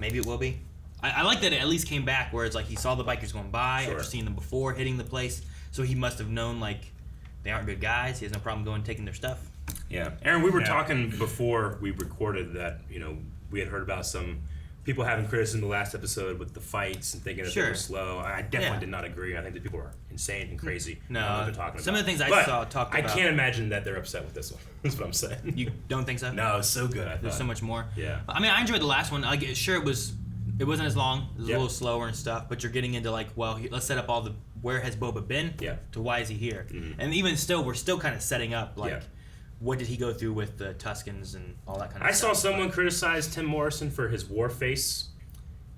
D: maybe it will be. I like that it at least came back where it's like he saw the bikers going by
A: Sure.
D: after seeing them before hitting the place, so he must have known like they aren't good guys. He has no problem going and taking their stuff.
A: Yeah. Aaron, we were
C: Yeah.
A: talking before we recorded that, we had heard about some people having criticism the last episode with the fights and thinking that they
D: Sure.
A: were slow. I definitely
D: Yeah.
A: did not agree. I think that people are insane and crazy.
D: No,
A: I don't know what they're talking
D: some
A: about.
D: of the things I
A: But
D: saw talked
A: I
D: about-
A: can't imagine that they're upset with this one. That's what I'm saying.
D: You don't think so?
A: No, it's so good. I
D: There's
A: thought.
D: so much more.
A: Yeah.
D: I mean, I enjoyed the last one. Like, sure, it wasn't as long. It was
A: Yep.
D: a little slower and stuff. But you're getting into like, well, let's set up all the where has Boba been?
A: Yeah.
D: To why is he here?
A: Mhm.
D: And even still, we're still kind of setting up like,
A: Yeah.
D: what did he go through with the Tuscans and all that kind of
A: I
D: stuff.
A: saw someone criticize Tim Morrison for his war face.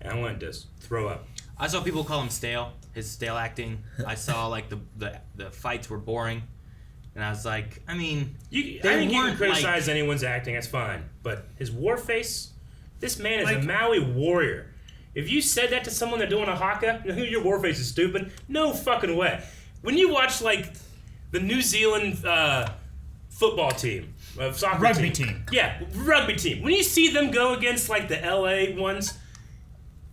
A: And I wanted to throw up.
D: I saw people call him stale. His stale acting. I saw like the fights were boring, and I was like, I mean,
A: I think you can criticize anyone's acting. That's fine, but his war face. This man is a Maui warrior. If you said that to someone that's doing a haka, your war face is stupid. No fucking way. When you watch like the New Zealand football team, soccer
C: rugby team.
A: Yeah, rugby team. When you see them go against like the LA ones,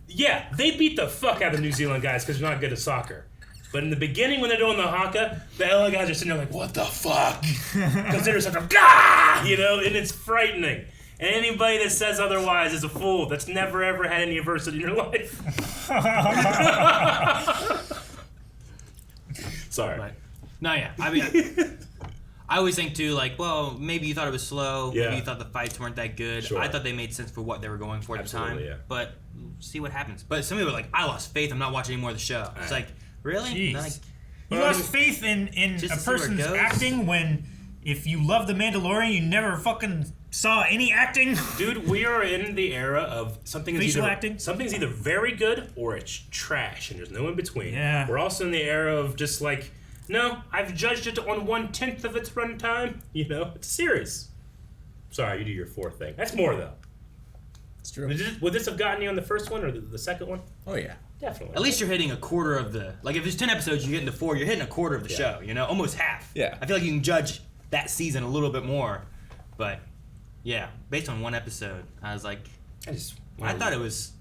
A: yeah, they beat the fuck out of the New Zealand guys because they're not good at soccer. But in the beginning, when they're doing the haka, the LA guys are sitting there like, what the fuck? Because they're just like, gah! You know, and it's frightening. And anybody that says otherwise is a fool that's never ever had any adversity in your life. Sorry.
D: But, no, yeah. I mean, I always think too, like, well, maybe you thought it was slow.
A: Yeah.
D: Maybe you thought the fights weren't that good.
A: Sure.
D: I thought they made sense for what they were going for at the time.
A: Yeah.
D: But see what happens. But some people were like, I lost faith. I'm not watching any more of the show. It's like, really?
C: Jeez.
D: Like,
C: You lost faith in
D: Just
C: a
D: to see where it
C: person's
D: goes?
C: acting when, if you love The Mandalorian, you never fucking saw any acting?
A: Dude, we are in the era of something's either very good or it's trash, and there's no in between.
C: Yeah.
A: We're also in the era of just like, no, I've judged it on 1/10 of its runtime. You know, it's a series. Sorry, you do your fourth thing. That's more though.
B: It's true.
A: Would this have gotten you on the first one or the second one?
B: Oh yeah.
A: Definitely.
D: at least you're hitting a quarter of the, like if there's 10 episodes, you're getting to 4, you're hitting a quarter of the show, you know, almost half.
B: Yeah.
D: I feel like you can judge that season a little bit more, but yeah, based on one episode, I was like, I thought it was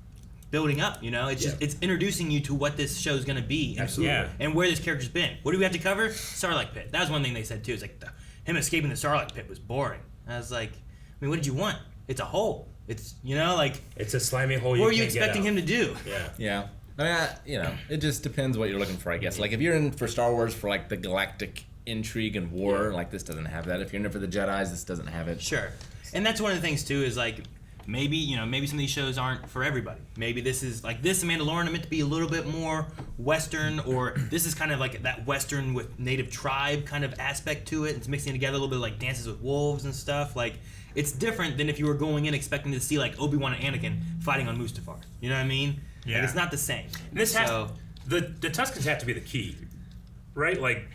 D: building up, you know, it's just, it's introducing you to what this show's gonna be.
A: Absolutely.
C: Yeah.
D: And where this character's been. What do we have to cover? Starlight Pit. That was one thing they said too. It's like him escaping the Starlight Pit was boring. I was like, I mean, what did you want? It's a hole. It's, you know, like,
A: it's a slimy hole.
D: what were you expecting him to do?
A: Yeah.
B: Yeah. I mean, you know, it just depends what you're looking for, I guess. Like, if you're in for Star Wars for, like, the galactic intrigue and war, like, this doesn't have that. If you're in it for the Jedis, this doesn't have it.
D: Sure. And that's one of the things, too, is, like, maybe, you know, maybe some of these shows aren't for everybody. Maybe this is, like, this Mandalorian meant to be a little bit more Western, or this is kind of like that Western with native tribe kind of aspect to it. It's mixing together a little bit like Dances with Wolves and stuff. Like, it's different than if you were going in expecting to see, like, Obi-Wan and Anakin fighting on Mustafar. You know what I mean?
C: Yeah.
D: Like, it's not the same.
A: And this the Tuscans have to be the key, right? Like,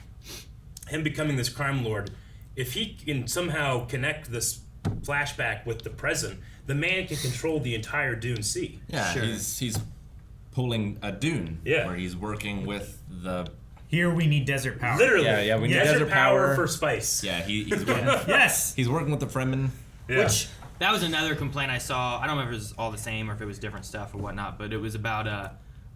A: him becoming this crime lord, if he can somehow connect this flashback with the present, the man can control the entire Dune Sea.
B: Yeah,
D: Sure.
B: he's pulling a Dune where he's working with the...
C: Here we need desert power.
A: Literally.
B: Yeah, we need
A: desert power
B: power
A: for spice.
B: Yeah, he's working,
C: Yes!
B: he's working with the Fremen.
A: Yeah.
D: Which, that was another complaint I saw. I don't remember if it was all the same or if it was different stuff or whatnot, but it was about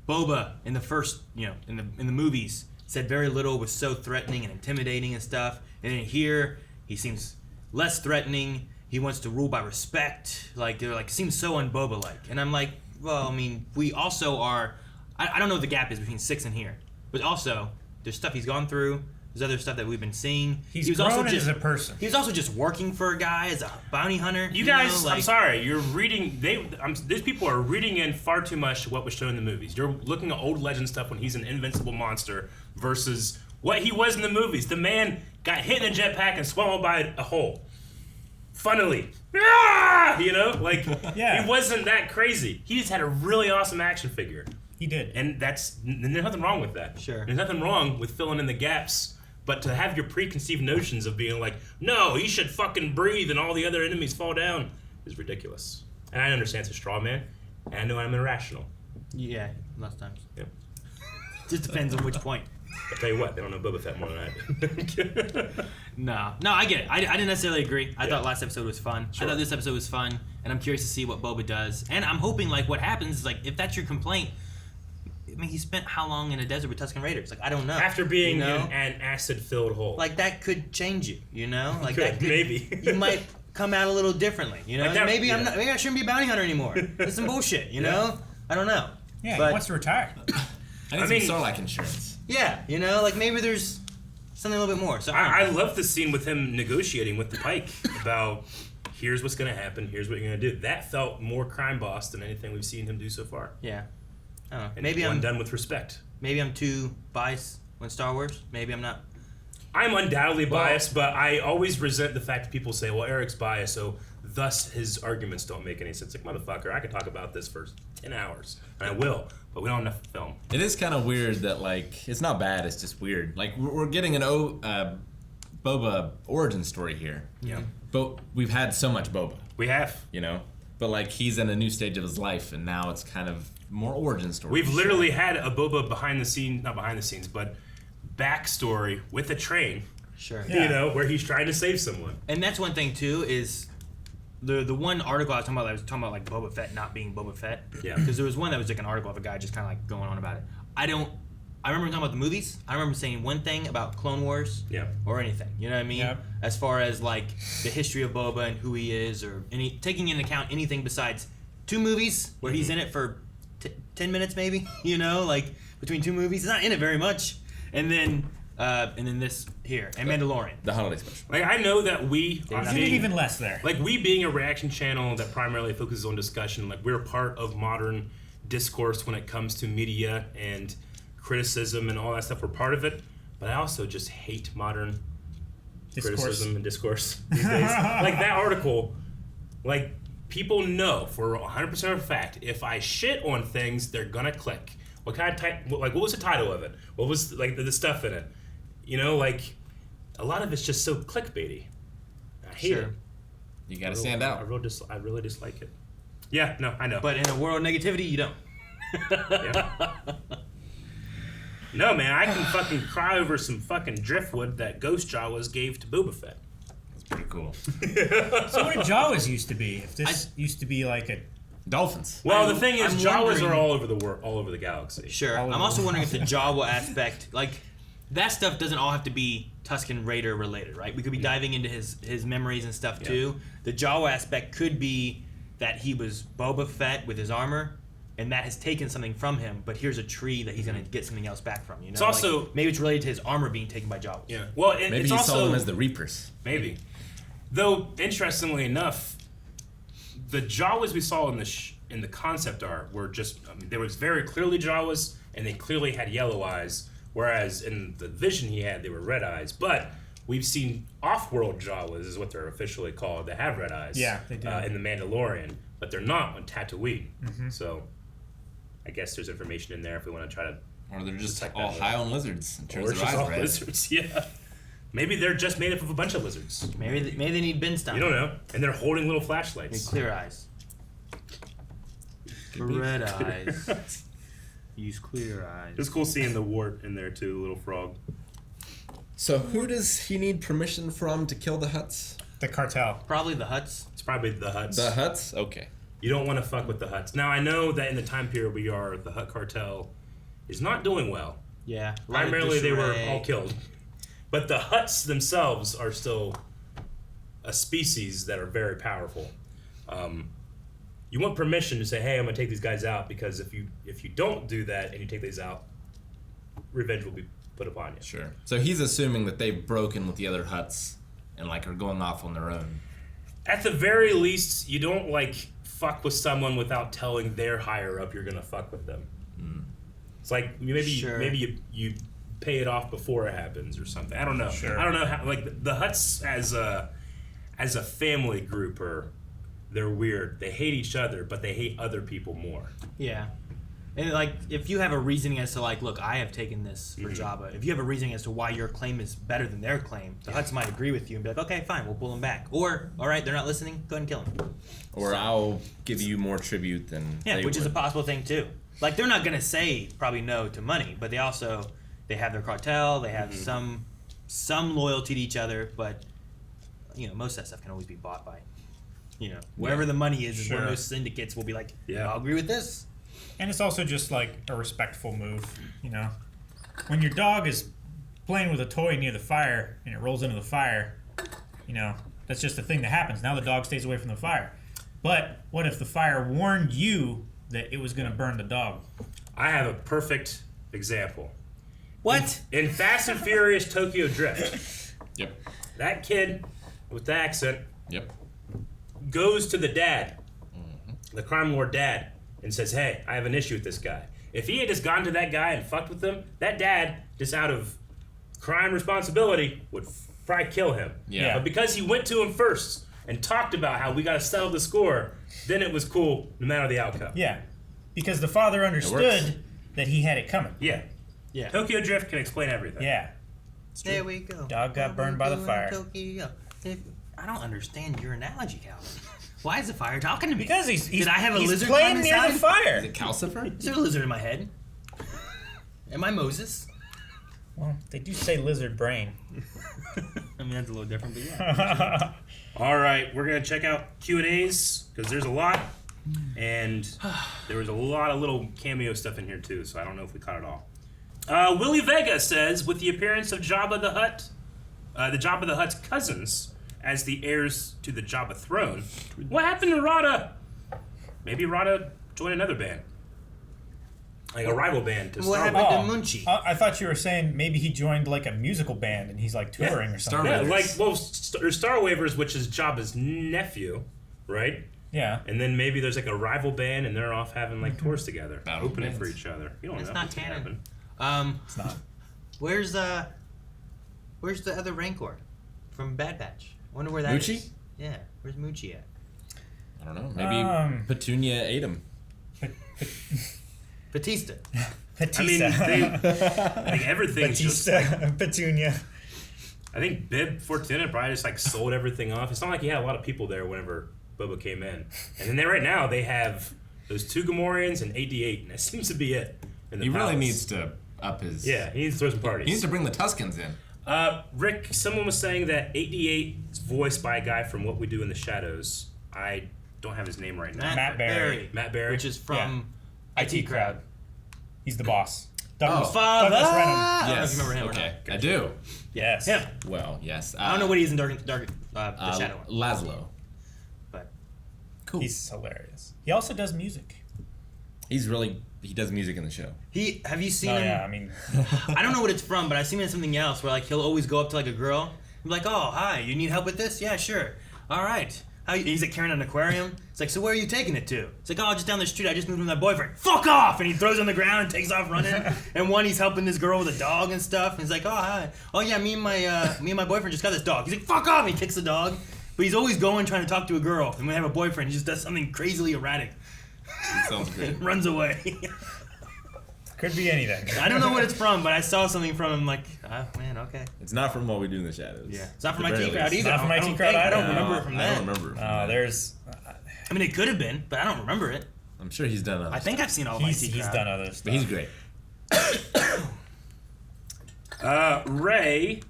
D: Boba in the first, you know, in the movies, said very little, was so threatening and intimidating and stuff. And then here, he seems less threatening. He wants to rule by respect. Like, they're like, seems so un-Boba-like. And I'm like, well, I mean, we also are, I don't know what the gap is between 6 and here, but also, there's stuff he's gone through. There's other stuff that we've been seeing.
C: He's
D: he was
C: grown
D: also just
C: as a person.
D: He was also just working for a guy as a bounty hunter.
A: You guys,
D: know, like,
A: I'm sorry, you're reading. These people are reading in far too much what was shown in the movies. You're looking at old legend stuff when he's an invincible monster versus what he was in the movies. The man got hit in a jetpack and swallowed by a hole. Funnily, you know, like he wasn't that crazy. He just had a really awesome action figure.
C: He did.
A: And there's nothing wrong with that.
D: Sure.
A: There's nothing wrong with filling in the gaps. But to have your preconceived notions of being like, no, he should fucking breathe and all the other enemies fall down is ridiculous. And I understand it's a straw man, and I know I'm irrational.
D: Yeah, lots of times.
A: Yeah.
D: Just depends on which point.
A: I'll tell you what, they don't know Boba Fett more than I do.
D: No, I get it. I didn't necessarily agree. I thought last episode was fun.
A: Sure.
D: I thought this episode was fun, and I'm curious to see what Boba does. And I'm hoping, like, what happens is, like, if that's your complaint, I mean, he spent how long in a desert with Tuscan Raiders? Like, I don't know.
A: After being
D: you know?
A: in an acid-filled hole.
D: Like, that could change you, you know? Like,
A: Could,
D: that could,
A: maybe.
D: You might come out a little differently, you know?
A: Like that-
D: maybe
A: yeah.
D: maybe I shouldn't be a bounty hunter anymore. That's some bullshit, you know? I don't know.
C: Yeah,
D: But-
C: he wants to retire.
B: I need some Sarlacc insurance.
D: Yeah, you know, like maybe there's something a little bit more. So
A: I love the scene with him negotiating with the Pike about here's what's going to happen, here's what you're going to do. That felt more crime boss than anything we've seen him do so far.
D: yeah. I don't know.
A: And
D: Maybe
A: one
D: I'm
A: done with respect.
D: Maybe I'm too biased on Star Wars. Maybe I'm not.
A: I'm undoubtedly biased, but I always resent the fact that people say, well, Eric's biased, so thus his arguments don't make any sense. Like, motherfucker, I could talk about this for 10 hours, and I will, but we don't have enough film.
B: It is kind of weird that, like, it's not bad, it's just weird. Like, we're getting an Boba origin story here.
A: Yeah.
B: But we've had so much Boba.
A: We have.
B: You know? But, like, he's in a new stage of his life, and now it's kind of more origin story.
A: We've literally had a Boba not behind the scenes, but backstory with a train.
D: Sure.
A: You know, where he's trying to save someone.
D: And that's one thing, too, is the one article I was talking about, like, Boba Fett not being Boba Fett.
A: Yeah.
D: Because there was one that was, like, an article of a guy just kind of, like, going on about it. I remember talking about the movies. I remember saying one thing about Clone Wars.
A: Yeah.
D: Or anything. You know what I mean?
C: Yeah.
D: As far as, like, the history of Boba and who he is, or taking into account anything besides 2 movies where he's in it for 10 minutes, maybe. You know, like, between 2 movies. He's not in it very much. And then this here, and Mandalorian.
B: The holiday special.
A: Like, I know that we are
C: I did even less there.
A: Like, we being a reaction channel that primarily focuses on discussion, like, we're part of modern discourse when it comes to media and criticism and all that stuff. We're part of it, but I also just hate modern criticism and discourse these days. Like, that article, like, people know for 100% of a fact, if I shit on things, they're gonna click. What kind of what was the title of it? What was, like, the stuff in it? You know, like, a lot of it's just so clickbaity. I hate it.
B: You gotta stand out.
A: I really dislike it. Yeah, no, I know.
D: But in a world of negativity, you don't.
A: Yeah. No, man, I can fucking cry over some fucking driftwood that Ghost Jawas gave to Boba Fett.
B: That's pretty cool.
C: So what did Jawas used to be? If this used to be like a
B: Dolphins.
A: Well, the thing is,
D: I'm
A: Jawas
D: wondering-
A: are all over the world, all over the galaxy.
D: Sure. I'm also wondering if the Jawa aspect, like, that stuff doesn't all have to be Tuscan Raider related, right? We could be diving into his memories and stuff too. The Jawa aspect could be that he was Boba Fett with his armor, and that has taken something from him, but here's a tree that he's going to get something else back from, you know?
A: It's also...
D: Like, maybe it's related to his armor being taken by Jawas.
A: Yeah. Well,
B: Maybe
A: it's
B: he
A: also...
B: saw them as the Reapers.
A: Maybe. Though, interestingly enough, the Jawas we saw in the concept art were just... I mean, there was very clearly Jawas, and they clearly had yellow eyes, whereas in the vision he had, they were red eyes. But we've seen off-world Jawas, is what they're officially called, that have red eyes.
C: Yeah, they do.
A: In The Mandalorian, but they're not on Tatooine. So... I guess there's information in there if we want to try to...
B: Or they're just
A: detect
B: all
A: that
B: high on lizards in terms
A: Or
B: of
A: just
B: eyes
A: all
B: red.
A: lizards, yeah. Maybe they're just made up of a bunch of lizards.
D: Maybe they need Ben Stein.
A: You don't know. And they're holding little
D: Need
A: flashlights.
D: clear eyes. Red eyes. Use clear eyes.
A: It was cool seeing the wart in there too, little frog.
B: So who does he need permission from to kill the Hutts?
C: the cartel.
D: Probably the Hutts.
A: It's probably the Hutts.
B: The Hutts? Okay.
A: You don't want to fuck with the Hutts. Now, I know that in the time period we are, the Hutt cartel is not doing well.
D: Yeah.
A: Primarily, they were all killed. But the Hutts themselves are still a species that are very powerful. You want permission to say, hey, I'm going to take these guys out, because if you don't do that and you take these out, revenge will be put upon you.
B: Sure. So he's assuming that they've broken with the other Hutts and like are going off on their own.
A: At the very least, you don't like fuck with someone without telling their higher up you're gonna fuck with them. It's like maybe you pay it off before it happens or something. I don't know.
C: Sure.
A: I don't know how, like the Hutts as a family group they're weird. They hate each other, but they hate other people more.
D: Yeah. And like, if you have a reasoning as to like, look, I have taken this for Jabba. If you have a reasoning as to why your claim is better than their claim, the Hutts might agree with you and be like, okay, fine, we'll pull them back. Or, all right, they're not listening, go ahead and kill them.
B: Or I'll give you more tribute than they
D: which is a
B: would.
D: possible thing too. Like, they're not gonna say probably no to money, but they have their cartel, they have some loyalty to each other, but you know, most of that stuff can always be bought by, you know, wherever the money is where most syndicates will be like, yeah, I'll agree with this.
C: And it's also just like a respectful move, you know. When your dog is playing with a toy near the fire and it rolls into the fire, you know, that's just a thing that happens. Now the dog stays away from the fire. But what if the fire warned you that it was going to burn the dog?
A: I have a perfect example.
D: What?
A: In Fast and Furious Tokyo Drift,
B: Yep.
A: that kid with the accent
B: Yep.
A: goes to the dad, the crime lord dad, and says, hey, I have an issue with this guy. If he had just gone to that guy and fucked with him, that dad, just out of crime responsibility, would probably kill him.
B: Yeah.
A: But because he went to him first and talked about how we got to settle the score, then it was cool no matter the outcome.
C: Yeah, because the father understood that he had it coming.
A: Yeah.
D: Yeah.
A: Tokyo Drift can explain everything.
C: Yeah.
D: There we go.
C: Dog got burned by the fire.
D: Tokyo. I don't understand your analogy, Calvin. Why is the fire talking to me?
C: Because he's
D: Did I have a
C: he's
D: lizard
C: playing
D: climb
C: near
D: inside?
C: the fire.
B: Is it Calcifer?
D: Is there a lizard in my head? Am I Moses?
C: Well, they do say lizard brain.
D: I mean, that's a little different, but yeah.
A: All right, we're going to check out Q&As because there's a lot. And there was a lot of little cameo stuff in here, too, so I don't know if we caught it all. Willie Vega says, with the appearance of Jabba the Hutt, the Jabba the Hutt's cousins as the heirs to the Jabba throne, what happened to Rada? Maybe Rada joined another band. Like a rival band to
D: What
A: Star
D: happened
A: Wars.
D: to Munchie?
C: I thought you were saying maybe he joined like a musical band and he's like touring or something.
A: Yeah,
B: Wavers.
A: like, well, Star Wavers, which is Jabba's nephew, right?
C: Yeah.
A: And then maybe there's like a rival band and they're off having like tours together,
B: Battle
A: opening
B: bands.
A: for each other. You don't
D: That's
A: know.
D: not
A: what's gonna
D: canon.
A: happen.
C: It's not.
D: Where's the other Rancor from Bad Batch? I wonder where that is.
B: Moochie?
D: Yeah, where's Moochie at?
B: I don't know. Maybe Petunia ate him.
D: Batista.
C: Batista.
A: I mean, like everything's just like,
C: Petunia.
A: I think Bib Fortuna probably just like sold everything off. It's not like he had a lot of people there whenever Boba came in. And then right now they have those 2 Gamorreans and AD-8, and that seems to be it. In the
B: He really
A: palace.
B: needs to up his...
A: Yeah, he needs to throw some parties.
B: He needs to bring the Tuscans in.
A: Rick, someone was saying that AD-8 is voiced by a guy from What We Do in the Shadows. I don't have his name right now.
C: Matt Berry.
A: Matt Berry.
D: Which is from
C: IT Crowd. He's the boss.
B: Oh.
D: Father.
C: Douglas Renham.
D: I don't know if
B: Yes.
D: you remember him
B: Okay.
D: or not.
B: I do.
C: Yes.
A: Yeah.
B: Well, yes.
D: I don't know what he is in the Shadow one.
B: Laszlo.
D: But
B: Cool.
C: He's hilarious. He also does music.
B: He does music in the show.
D: have you seen
C: Oh
D: him?
C: yeah, I mean,
D: I don't know what it's from, but I've seen it in something else where like he'll always go up to like a girl and be like, "Oh, hi, you need help with this? Yeah, sure. All right." He's like carrying an aquarium. It's like, "So where are you taking it to?" It's like, "Oh, just down the street. I just moved with my boyfriend." Fuck off! And he throws it on the ground and takes off running. And one, he's helping this girl with a dog and stuff. And he's like, "Oh, hi. Oh yeah, me and my boyfriend just got this dog." He's like, "Fuck off!" And he kicks the dog. But he's always going trying to talk to a girl. And when they have a boyfriend, he just does something crazily erratic.
B: Sounds great.
D: And runs away.
C: could be anything.
D: I don't know what it's from, but I saw something from him like, oh man, okay.
B: It's not from What We Do in the Shadows.
D: Yeah. It's not from
B: At the
D: IT
B: very
D: Crowd
B: least.
D: either.
C: Not from
D: I
C: IT
D: don't
C: Crowd
D: think. I
C: either.
D: don't remember it from
B: I
D: that.
B: don't remember it from
C: Oh,
B: that.
C: there's.
D: I mean, it could have been, but I don't remember it.
B: I'm sure he's done other
D: I think I've seen all of
C: He's
D: IT Crowd.
C: done other stuff.
B: But he's great.
A: Ray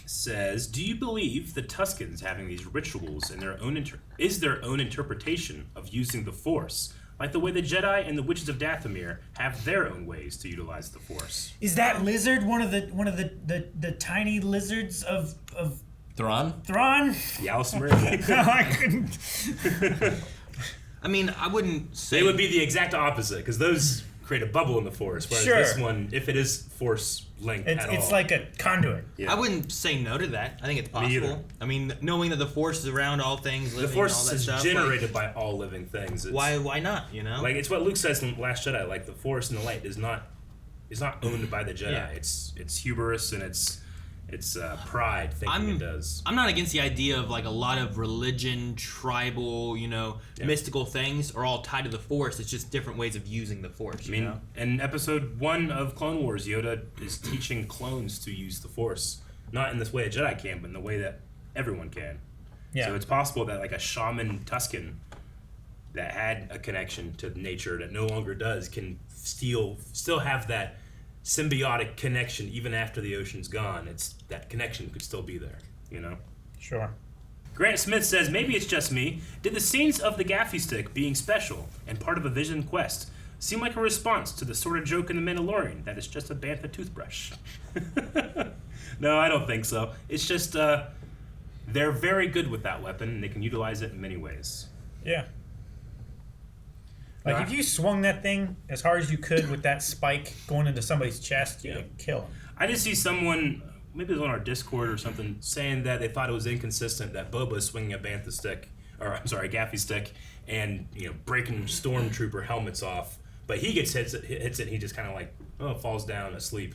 A: says, "Do you believe the Tuscans having these rituals and their own is their own interpretation of using the Force, like the way the Jedi and the Witches of Dathomir have their own ways to utilize the Force?"
C: Is that lizard one of the tiny lizards of
B: Thrawn?
C: Thrawn?
A: Yalis
C: I couldn't.
D: I mean, I wouldn't say
A: They would be the exact opposite, because those create a bubble in the Force, whereas
C: Sure.
A: this one, if it is Force linked at all.
C: It's like a conduit.
A: Yeah.
D: I wouldn't say no to that. I think it's
A: Me either.
D: possible. I mean, knowing that the Force is around all things, living
A: the Force
D: and all that
A: is
D: stuff.
A: generated by all living things. It's,
D: Why not? You know.
A: Like, it's what Luke says in Last Jedi, like, the Force and the light is not owned by the Jedi.
D: Yeah.
A: It's hubris and it's pride thinking it does.
D: I'm not against the idea of like a lot of religion, tribal, mystical things are all tied to the Force. It's just different ways of using the Force.
A: I mean, in episode 1 of Clone Wars, Yoda is teaching clones to use the Force. Not in this way a Jedi can, but in the way that everyone can.
C: Yeah.
A: So it's possible that like a shaman Tuscan that had a connection to nature that no longer does can still have that symbiotic connection even after the ocean's gone. It's that connection could still be there,
C: Sure.
A: Grant Smith says, maybe it's just me. Did the scenes of the gaffy stick being special and part of a vision quest seem like a response to the sort of joke in The Mandalorian that it's just a bantha toothbrush? No, I don't think so. It's just they're very good with that weapon and they can utilize it in many ways.
C: Yeah. Like,
A: No,
C: if you swung that thing as hard as you could with that spike going into somebody's chest, you would kill him.
A: I just see someone, maybe it was on our Discord or something, saying that they thought it was inconsistent that Boba is swinging a bantha stick, or I'm sorry, a gaffy stick, and breaking stormtrooper helmets off, but he hits it, and he just kind of like falls down asleep.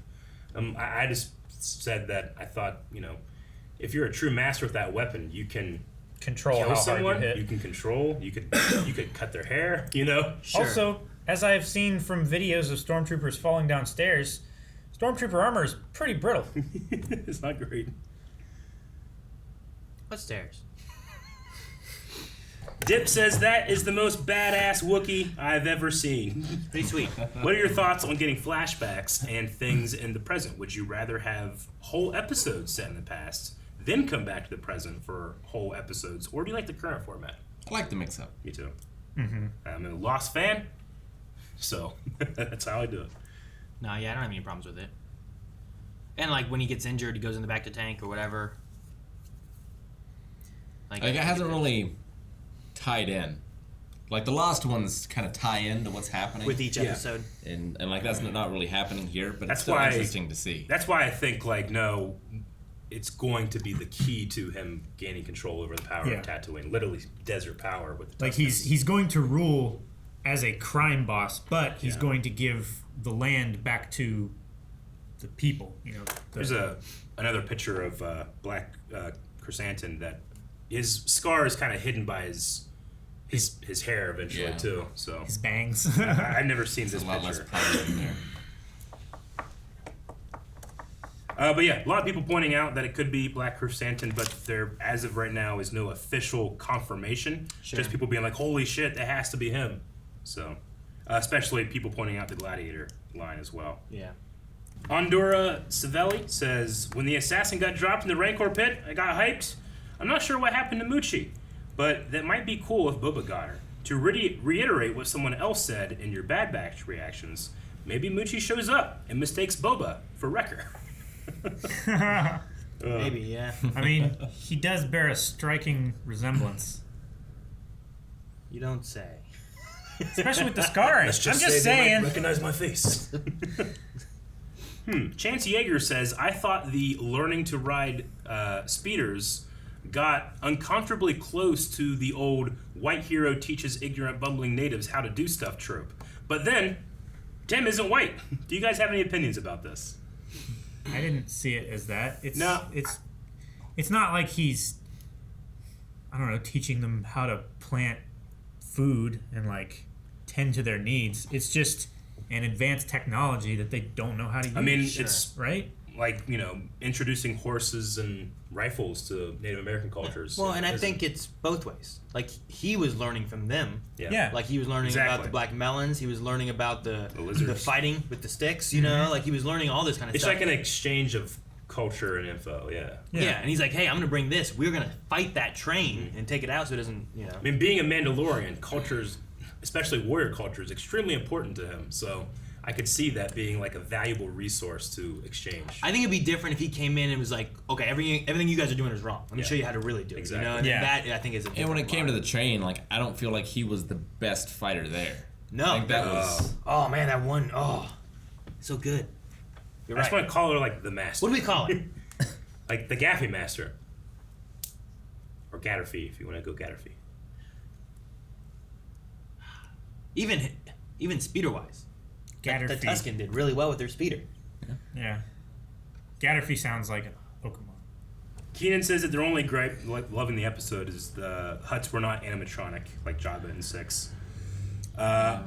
A: I just said that I thought if you're a true master with that weapon, you can
C: control
A: kill
C: how hard
A: someone.
C: you hit.
A: You can control. You could cut their hair. You know.
D: Sure.
C: Also, as I've seen from videos of stormtroopers falling downstairs, stormtrooper armor is pretty brittle.
A: It's not great.
D: What stairs?
A: Dip says that is the most badass Wookiee I've ever seen.
D: Pretty sweet.
A: What are your thoughts on getting flashbacks and things in the present? Would you rather have whole episodes set in the past, then come back to the present for whole episodes, or do you like the current format?
B: I like the mix-up.
A: Me too. Mm-hmm. I'm a Lost fan, so that's how I do it.
D: No, yeah, I don't have any problems with it. And like when he gets injured, he goes in the back to tank or whatever.
B: Like it hasn't really tied in. Like the Lost ones kind of tie into what's happening
D: with each episode.
B: and like that's not really happening here, but
A: That's
B: it's still
A: why-
B: interesting to see.
A: That's why I think, like, no, it's going to be the key to him gaining control over the power
C: Yeah.
A: of Tatooine. Literally desert power with the
C: Like
A: Tuscans.
C: he's going to rule as a crime boss, but he's
A: Yeah.
C: going to give the land back to the people. You know,
A: There's another picture of Black Krrsantan that his scar is kind of hidden by his hair eventually
B: Yeah.
A: too. So
C: his bangs.
A: I've never seen this
B: a lot less
A: picture.
B: prominent in there.
A: But yeah, a lot of people pointing out that it could be Black Krrsantan, but there, as of right now, is no official confirmation.
D: Sure.
A: Just people being like, "Holy shit, that has to be him." So, especially people pointing out the Gladiator line as well.
D: Yeah.
A: Ondura Savelli says, "When the assassin got dropped in the Rancor pit, I got hyped. I'm not sure what happened to Muchi, but that might be cool if Boba got her. To reiterate what someone else said in your Bad Batch reactions, maybe Muchi shows up and mistakes Boba for Wrecker."
D: Maybe, yeah.
C: I mean, he does bear a striking resemblance,
D: You don't say.
C: especially with the scarring. I'm just saying.
A: recognize my face. Chance Yeager says, "I thought the learning to ride speeders got uncomfortably close to the old white hero teaches ignorant bumbling natives how to do stuff trope. But then, Tim isn't white. Do you guys have any opinions about this?"
C: I didn't see it as that. It's
A: No.
C: it's not like he's, I don't know, teaching them how to plant food and like tend to their needs. It's just an advanced technology that they don't know how to use.
A: I mean, it's
C: right.
A: like, introducing horses and rifles to Native American cultures.
D: Well, and I think it's both ways. Like, he was learning from them.
C: Yeah.
D: Like, he was learning
A: Exactly.
D: about the black melons. He was learning about the
A: lizards.
D: fighting with the sticks, you know? Like, he was learning all this kind of
A: It's
D: stuff.
A: like an exchange of culture and info, yeah.
D: Yeah, and he's like, hey, I'm going to bring this. We're going to fight that train and take it out so it doesn't,
A: I mean, being a Mandalorian, cultures, especially warrior culture, is extremely important to him. So I could see that being like a valuable resource to exchange.
D: I think it'd be different if he came in and was like, okay, everything you guys are doing is wrong. Let me show you how to really do it.
A: Exactly.
D: You know? And
C: Yeah.
D: that, I think, is a
B: And when it
D: different
B: came to
D: line.
B: the train, like I don't feel like he was the best fighter there.
D: No.
B: I think that was
D: Oh, man, that one. Oh, so good. You're
A: I just
D: right.
A: want to call her like the master.
D: What do we call it?
A: Like the Gaffy Master. Or Gatterfee, if you want to go Gatterfee.
D: Even speeder-wise. The
C: Gatterfee.
D: Tuscan did really well with their speeder.
C: Yeah. Gatterfee sounds like a Pokemon.
A: Keenan says that their only gripe, like loving the episode, is the Hutts were not animatronic like Jabba in 6. I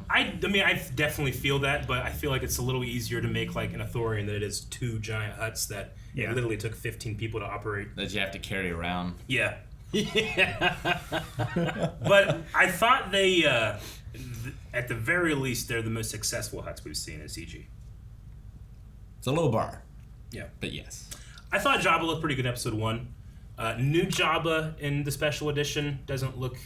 A: mean, I definitely feel that, but I feel like it's a little easier to make like an Authorian than it is 2 giant Hutts that it literally took 15 people to operate.
B: that you have to carry around.
A: Yeah. But I thought they, at the very least, they're the most successful Hutts we've seen in CG.
B: It's a low bar,
A: Yeah.
B: but yes.
A: I thought Jabba looked pretty good in episode 1. New Jabba in the special edition doesn't look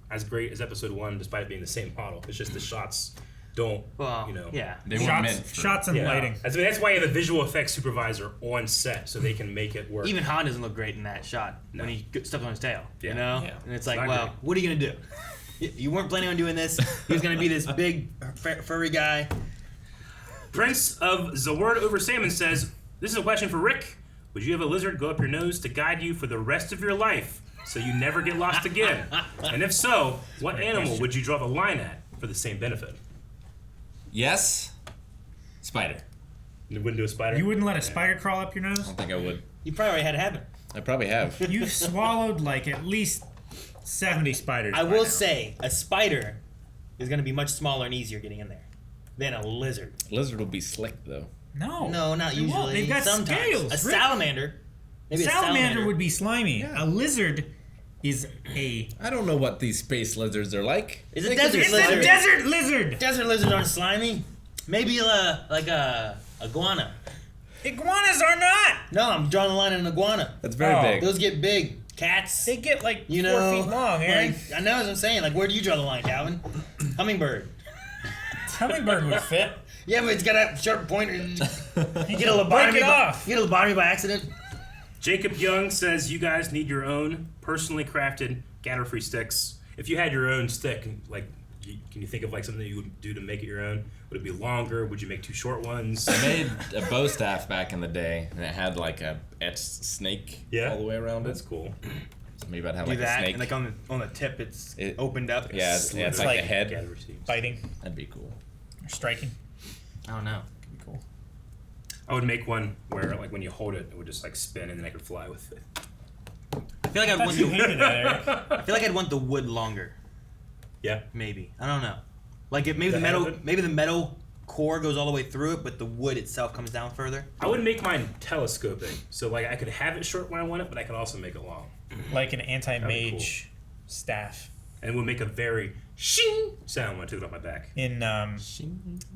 A: as great as episode 1, despite it being the same model. It's just the shots don't,
D: Well, yeah.
B: They weren't meant for
C: Shots and
A: Yeah.
C: lighting.
A: That's why you have a visual effects supervisor on set, so they can make it work.
D: Even Han doesn't look great in that shot when he steps on his tail.
A: Yeah.
D: You know?
B: Yeah.
D: And it's
A: It's
D: like,
A: not
D: well,
A: great.
D: what are you going to do? You weren't planning on doing this. He was going to be this big, furry guy.
A: Prince of Zaward Over Salmon says, "This is a question for Rick. Would you have a lizard go up your nose to guide you for the rest of your life so you never get lost again? And if so, what animal would you draw the line at for the same benefit?"
B: Yes, spider.
A: You wouldn't do a spider?
C: You wouldn't let a spider crawl up your
B: I
C: nose?
B: don't think I would.
D: You probably already had it happen.
B: I probably have.
C: You've swallowed like at least 70 spiders.
D: I
C: by
D: will
C: now.
D: say a spider is going to be much smaller and easier getting in there than a lizard.
B: Lizard will be slick though.
C: No,
D: No, not
C: they won't.
D: usually.
C: They've got
D: Sometimes.
C: scales.
D: A
C: Rick.
D: salamander. Maybe a
C: Salamander would be slimy. A lizard is a
B: I don't know what these space lizards are like.
D: Is a
B: They could
D: desert
B: be
C: it's
D: lizard.
C: a desert lizard.
D: Desert lizards aren't slimy. Maybe like a iguana.
C: Iguanas are not.
D: No, I'm drawing the line on an iguana.
B: That's very
C: Oh.
B: big.
D: Those get big. Cats.
C: They get like
D: You
C: 4
D: know,
C: feet long, Aaron.
D: like, I know what I'm saying. Like, where do you draw the line, Calvin? Hummingbird.
C: Hummingbird would fit.
D: Yeah, but it's got a sharp pointer. You get a
C: Break
D: lobotomy.
C: it off.
D: You get a lobotomy by accident.
A: Jacob Young says you guys need your own personally crafted gather-free sticks. If you had your own stick, like, can you think of like something that you would do to make it your own? Would it be longer? Would you make 2 short ones?
B: I made a bow staff back in the day, and it had like a etched snake all the way around
A: That's
B: it.
A: cool.
B: So maybe I'd have
D: Do
B: like a
D: that,
B: snake.
D: and like on the tip, it's
B: It-
D: opened up.
B: yeah, it's like
C: like
B: a head.
A: Gather-free.
C: Biting
B: That'd be cool.
C: or striking.
D: I don't know.
C: Could be cool.
A: I would make one where like when you hold it, it would just like spin and then I could fly with it.
D: I feel like I'd want
C: You hated that, Eric.
D: I feel like I'd want the wood longer.
A: Yeah.
D: Maybe. I don't know. Like if maybe
A: The
D: the
A: head
D: metal
A: of it?
D: maybe the metal core goes all the way through it, but the wood itself comes down further.
A: I would make mine telescoping, so like I could have it short when I want it, but I could also make it long,
C: Like an anti-mage staff.
A: and it would make a very shing sound when I took it off my back.
C: In
D: Like
C: I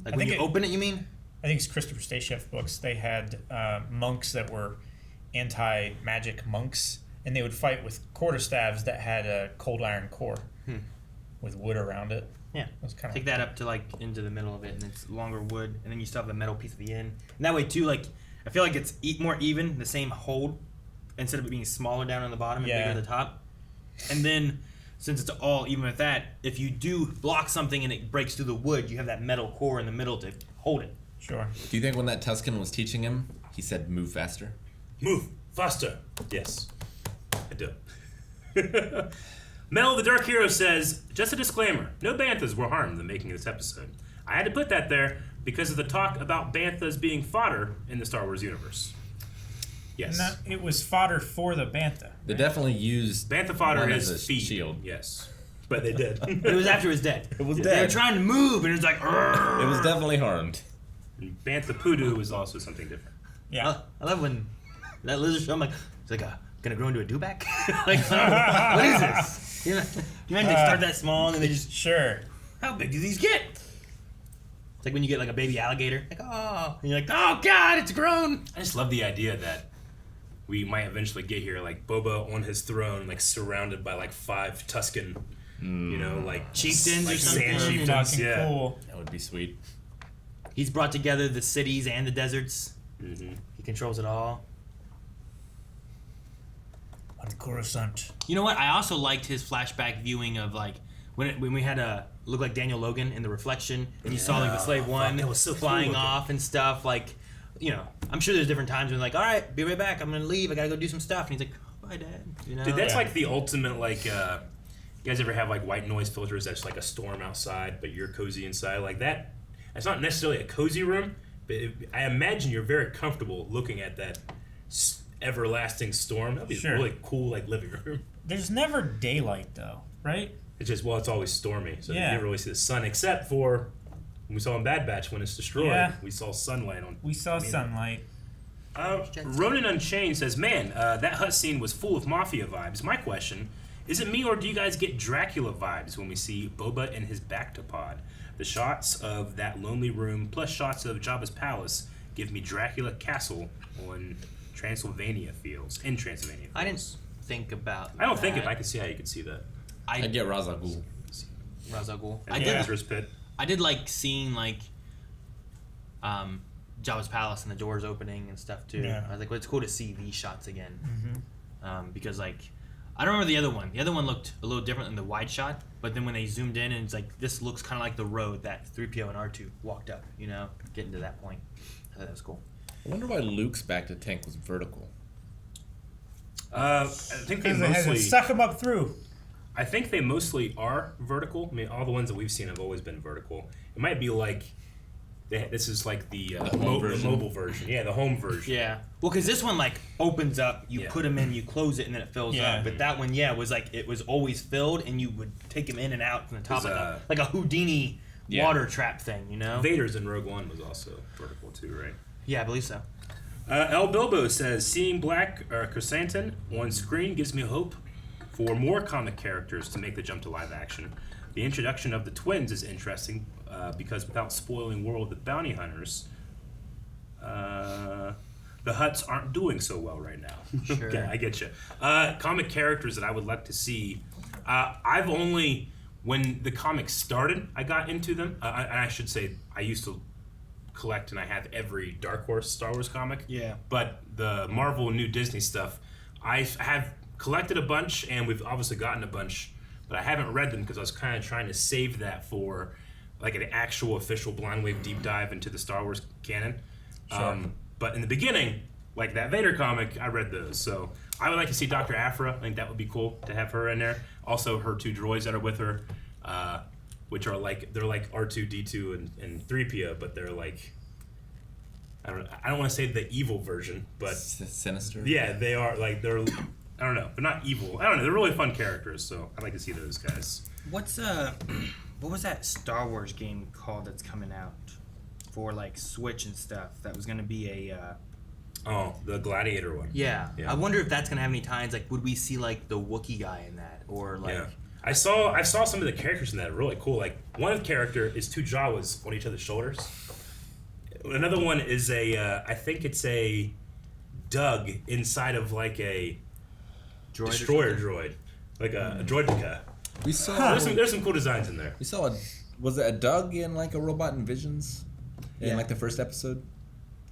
D: when
C: think
D: you open it, you mean?
C: I think it's Christopher Stashef books. They had monks that were anti-magic monks, and they would fight with quarterstaves that had a cold iron core with wood around it.
D: Yeah.
C: That's kind
D: Take
C: of
D: that up to like into the middle of it, and it's longer wood, and then you still have the metal piece at the end. And that way too, like I feel like it's more even, the same hold, instead of it being smaller down on the bottom and
C: Yeah.
D: bigger at the top. And then since it's all even with that, if you do block something and it breaks through the wood, you have that metal core in the middle to hold it.
C: sure.
B: Do you think when that Tuscan was teaching him, he said move faster?
A: Move faster. Yes, I do. Mel the Dark Hero says, just a disclaimer, no banthas were harmed in the making of this episode. I had to put that there because of the talk about banthas being fodder in the Star Wars universe. Yes.
C: No, it was fodder for the bantha.
B: They definitely used
A: Bantha fodder
B: one as
A: is
B: a
A: feed.
B: shield.
A: Yes. But they did.
D: But it was after it was dead.
B: It was
D: They were
B: dead.
D: trying to move, and it was like, "Arrgh."
B: It was definitely harmed.
A: And Bantha Poodoo is also something different.
C: Yeah.
D: I love when that lizard show. I'm like, it's like gonna grow into a dewback. Like, what is this? You know, you imagine they start that small and then they just.
C: Sure.
D: How big do these get? It's like when you get like a baby alligator. Like, oh, and you're like, oh god, it's grown.
A: I just love the idea that we might eventually get here, like Boba on his throne, like surrounded by like 5 Tuscan, you know, like
D: Chieftains or
A: like
D: something.
A: sand chieftains.
C: Fucking
A: Yeah.
C: cool.
B: That would be sweet.
D: He's brought together the cities and the deserts.
A: Mm-hmm.
D: He controls it all.
C: On Coruscant.
D: You know what? I also liked his flashback viewing of like when we had a look like Daniel Logan in the reflection, and you saw like the Slave One
A: that was so cool
D: flying
A: looking.
D: off and stuff. Like, you know, I'm sure there's different times when like, all right, be right back. I'm gonna leave. I gotta go do some stuff. And he's like, bye, Dad. You know,
A: Dude, that's like the ultimate, like, you guys ever have like white noise filters that's like a storm outside, but you're cozy inside? Like that, it's not necessarily a cozy room, but I imagine you're very comfortable looking at that everlasting storm. That'd be
C: Sure.
A: a really cool, like, living room.
C: There's never daylight though, right?
A: It's just, well, it's always stormy, so
C: Yeah.
A: you never really see the sun, except for when we saw in Bad Batch when it's destroyed,
C: Yeah.
A: we saw sunlight on.
C: We saw sunlight.
A: Ronan Unchained says, man, that Hutt scene was full of Mafia vibes. My question, is it me or do you guys get Dracula vibes when we see Boba in his Bactopod? The shots of that lonely room plus shots of Jabba's palace give me Dracula Castle on Transylvania feels. In Transylvania feels.
D: I didn't think about.
A: I don't think
D: that.
A: it. I can see how you could see that.
B: I get Ra's al Ghul.
D: Ra's al Ghul.
A: And
D: I
A: the
D: did.
A: Ezra's Pit.
D: I did like seeing like Jabba's palace and the doors opening and stuff too.
C: Yeah.
D: I was like, well, it's cool to see these shots again. Because like I don't remember the other one. The other one looked a little different than the wide shot, but then when they zoomed in and it's like this looks kind of like the road that 3PO and R2 walked up. You know, getting to that point. I thought that was cool.
B: I wonder why Luke's back to tank was vertical.
A: I think they
C: Because it has to
A: mostly.
C: suck them up through.
A: I think they mostly are vertical. I mean, all the ones that we've seen have always been vertical. It might be like This is like the
B: version.
A: mobile version. Yeah, the home version.
D: Yeah. Well, because this one like opens up, you put them in, you close it, and then it fills
C: Yeah.
D: up. But that one, was like it was always filled, and you would take them in and out from the top like a Houdini water trap thing, you know?
A: Vader's in Rogue One was also vertical too, right?
D: Yeah, I believe so.
A: El Bilbo says, seeing Black Krrsantan on screen gives me hope for more comic characters to make the jump to live action. The introduction of the twins is interesting because without spoiling World of the Bounty Hunters, the Hutts aren't doing so well right now.
D: Sure.
A: Okay, I get you. Comic characters that I would like to see. I've only, when the comics started, I got into them. And I should say, I used to collect and I have every Dark Horse Star Wars comic.
D: Yeah.
A: But the Marvel and new Disney stuff, I have collected a bunch and we've obviously gotten a bunch, but I haven't read them because I was kind of trying to save that for like an actual official Blind Wave deep dive into the Star Wars canon.
C: Sure.
A: But in the beginning, like that Vader comic, I read those. So I would like to see Dr. Aphra. I think that would be cool to have her in there. Also, her 2 droids that are with her, which are like, they're like R2-D2 and 3PO, but they're like, I don't want to say the evil version, but
B: Sinister.
A: yeah, they are like, they're, I don't know, they're not evil. I don't know, they're really fun characters, so I'd like to see those guys.
D: What's what was that Star Wars game called that's coming out for like Switch and stuff? That was gonna be a
A: Oh, the Gladiator one.
D: yeah.
A: Yeah.
D: I wonder if that's gonna have any ties. Like, would we see like the Wookiee guy in that, or like?
A: Yeah. I saw some of the characters in that are really cool. Like one character is 2 Jawas on each other's shoulders. Another one is I think it's a Doug inside of like a
D: Droid or
A: destroyer
D: something?
A: droid, like a droideka.
B: We saw.
A: There's some cool designs in there.
B: We saw was it a Doug in like a Robot in Visions? In
D: Yeah.
B: like the first episode?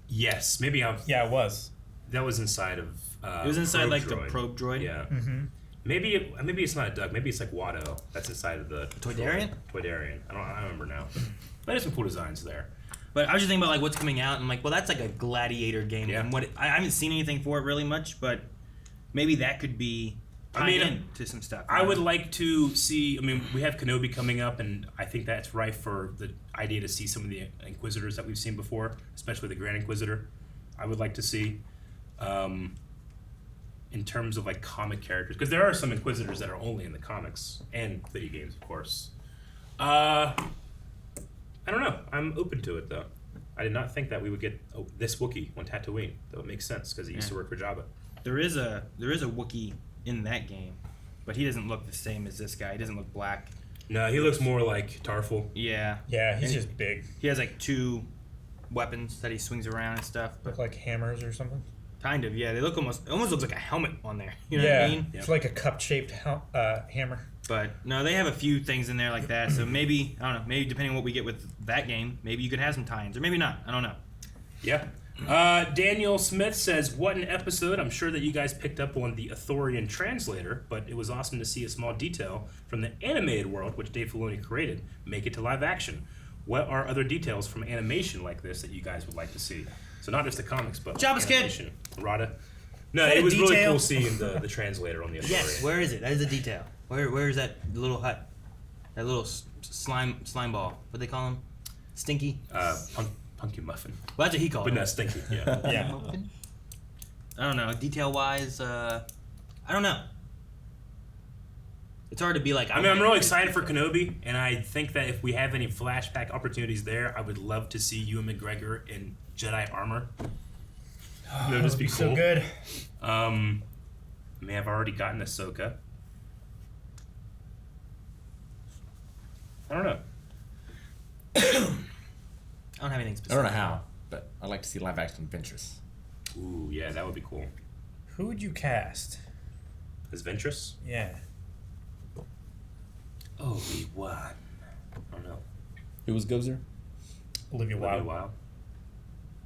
A: Yes, maybe
C: Yeah, it was.
A: that was inside of.
D: It was inside
A: Probe
D: like
A: droid.
D: the probe droid.
A: Yeah.
C: Mm-hmm.
A: Maybe it's not a Doug. Maybe it's like Watto that's inside of the
D: Toydarian?
A: Toydarian. I don't remember now. But there's some cool designs there.
D: But I was just thinking about like what's coming out, and I'm like, well, that's like a Gladiator game.
A: Yeah.
D: And I haven't seen anything for it really much, but maybe that could be tied in to some stuff.
A: I would like to see. I mean, we have Kenobi coming up, and I think that's rife for the idea to see some of the Inquisitors that we've seen before, especially the Grand Inquisitor. I would like to see, in terms of like comic characters, because there are some Inquisitors that are only in the comics and video games, of course. I don't know. I'm open to it though. I did not think that we would get this Wookiee on Tatooine, though it makes sense because he used to work for Jabba.
D: There is a Wookiee in that game, but he doesn't look the same as this guy. He doesn't look black.
A: No, he looks more like Tarful.
D: Yeah.
C: Yeah, he's
D: And
C: just big.
D: He has like 2 weapons that he swings around and stuff. But
C: Look like hammers or something.
D: kind of, yeah. They look it almost looks like a helmet on there. You know
C: Yeah,
D: what I mean?
C: it's like a cup-shaped hammer.
D: But no, they have a few things in there like that. So maybe, I don't know, maybe depending on what we get with that game, maybe you could have some tie-ins, or maybe not. I don't know.
A: Yeah. Daniel Smith says, what an episode. I'm sure that you guys picked up on the Authorian translator, but it was awesome to see a small detail from the animated world, which Dave Filoni created, make it to live action. What are other details from animation like this that you guys would like to see? So not just the comics, but
D: Jabba's kid.
A: animation. Rada. No,
C: that
A: it
C: a
A: was really
C: detail?
A: cool seeing the translator on the Authorian.
D: Yes, where is it? That is a detail. Where is that little hut? That little slime ball. What do they call him? Stinky?
A: Punky Muffin.
D: Well, that's what he called
A: But
D: him.
A: not Stinky, yeah.
C: Yeah.
D: I don't know. Detail-wise, I don't know. It's hard to be like...
A: I mean, I'm really excited for Kenobi, and I think that if we have any flashback opportunities there, I would love to see Ewan McGregor in Jedi armor. That would just be cool.
C: So good.
A: I mean, I've already gotten Ahsoka. I don't know.
D: I don't have anything
B: I
D: specific.
B: don't know how, but I'd like to see live action Ventress.
A: Ooh, yeah, that would be cool.
C: Who would you cast?
A: Is Ventress?
C: Yeah.
A: Obi-Wan. I don't know.
B: Who was Gozer?
C: Olivia Wilde.
A: Wilde.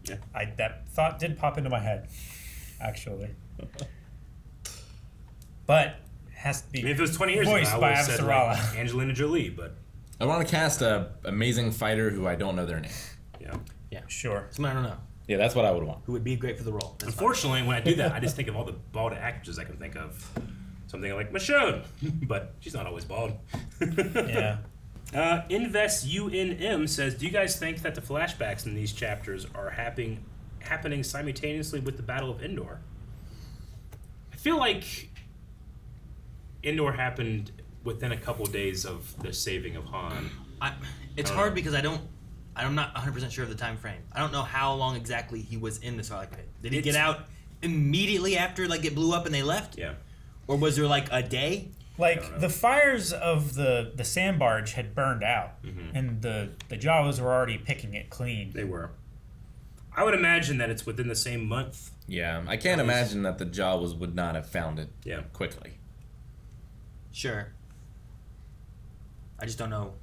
A: Yeah.
C: That thought did pop into my head, actually. But has to be.
A: I mean, if it was 20 years ago,
C: voiced
A: I
C: by
A: would have said
C: Avasarala.
A: like Angelina Jolie, but
B: I want to cast a amazing fighter who I don't know their name.
A: yeah.
C: Sure.
D: Someone I don't know.
B: Yeah, that's what I would want.
D: Who would be great for the role. That's fine.
A: Unfortunately, when I do that, I just think of all the bald actresses I can think of. Something like Michonne, but she's not always bald.
C: Yeah.
A: Invest UNM says, do you guys think that the flashbacks in these chapters are happening simultaneously with the Battle of Endor? I feel like Endor happened within a couple days of the saving of Han.
D: It's hard because I'm not 100% sure of the time frame. I don't know how long exactly he was in the Sarlacc pit. Did he get out immediately after like it blew up and they left?
A: Yeah.
D: Or was there like a day?
C: Like the fires of the sand barge had burned out, and the Jawas were already picking it clean.
A: They were. I would imagine that it's within the same month.
B: Yeah, I can't imagine that the Jawas would not have found it quickly.
D: Sure. I just don't know.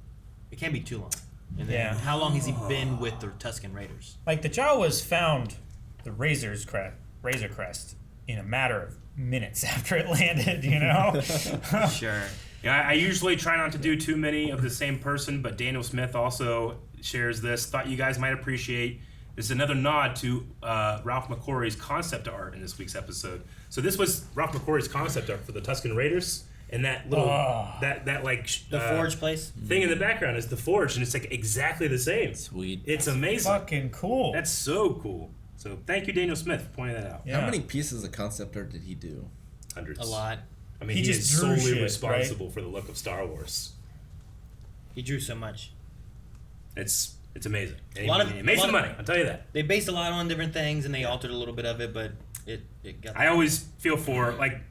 D: It can't be too long. And then how long has he been with the Tuscan Raiders?
C: Like the Jawas found the Razor Crest in a matter of minutes after it landed, you know?
D: Sure.
A: Yeah, I usually try not to do too many of the same person, but Daniel Smith also shares this. Thought you guys might appreciate. This is another nod to Ralph McQuarrie's concept art in this week's episode. So this was Ralph McQuarrie's concept art for the Tuscan Raiders, and that little that like
D: the forge place
A: thing in the background is the forge, and it's like exactly the same.
B: Sweet.
A: It's amazing.
C: Fucking cool.
A: That's so cool. So thank you, Daniel Smith, for pointing that out.
B: Yeah. How many pieces of concept art did he do?
A: Hundreds.
D: A lot.
A: I mean,
C: He
A: he
C: just
A: is
C: drew
A: solely
C: shit,
A: responsible for the look of Star Wars.
D: He drew so much.
A: It's amazing. And he made
D: a lot
A: some
D: of-
A: money, I'll tell you that.
D: They based a lot on different things and they altered a little bit of it, but it got.
A: I always feel for, like,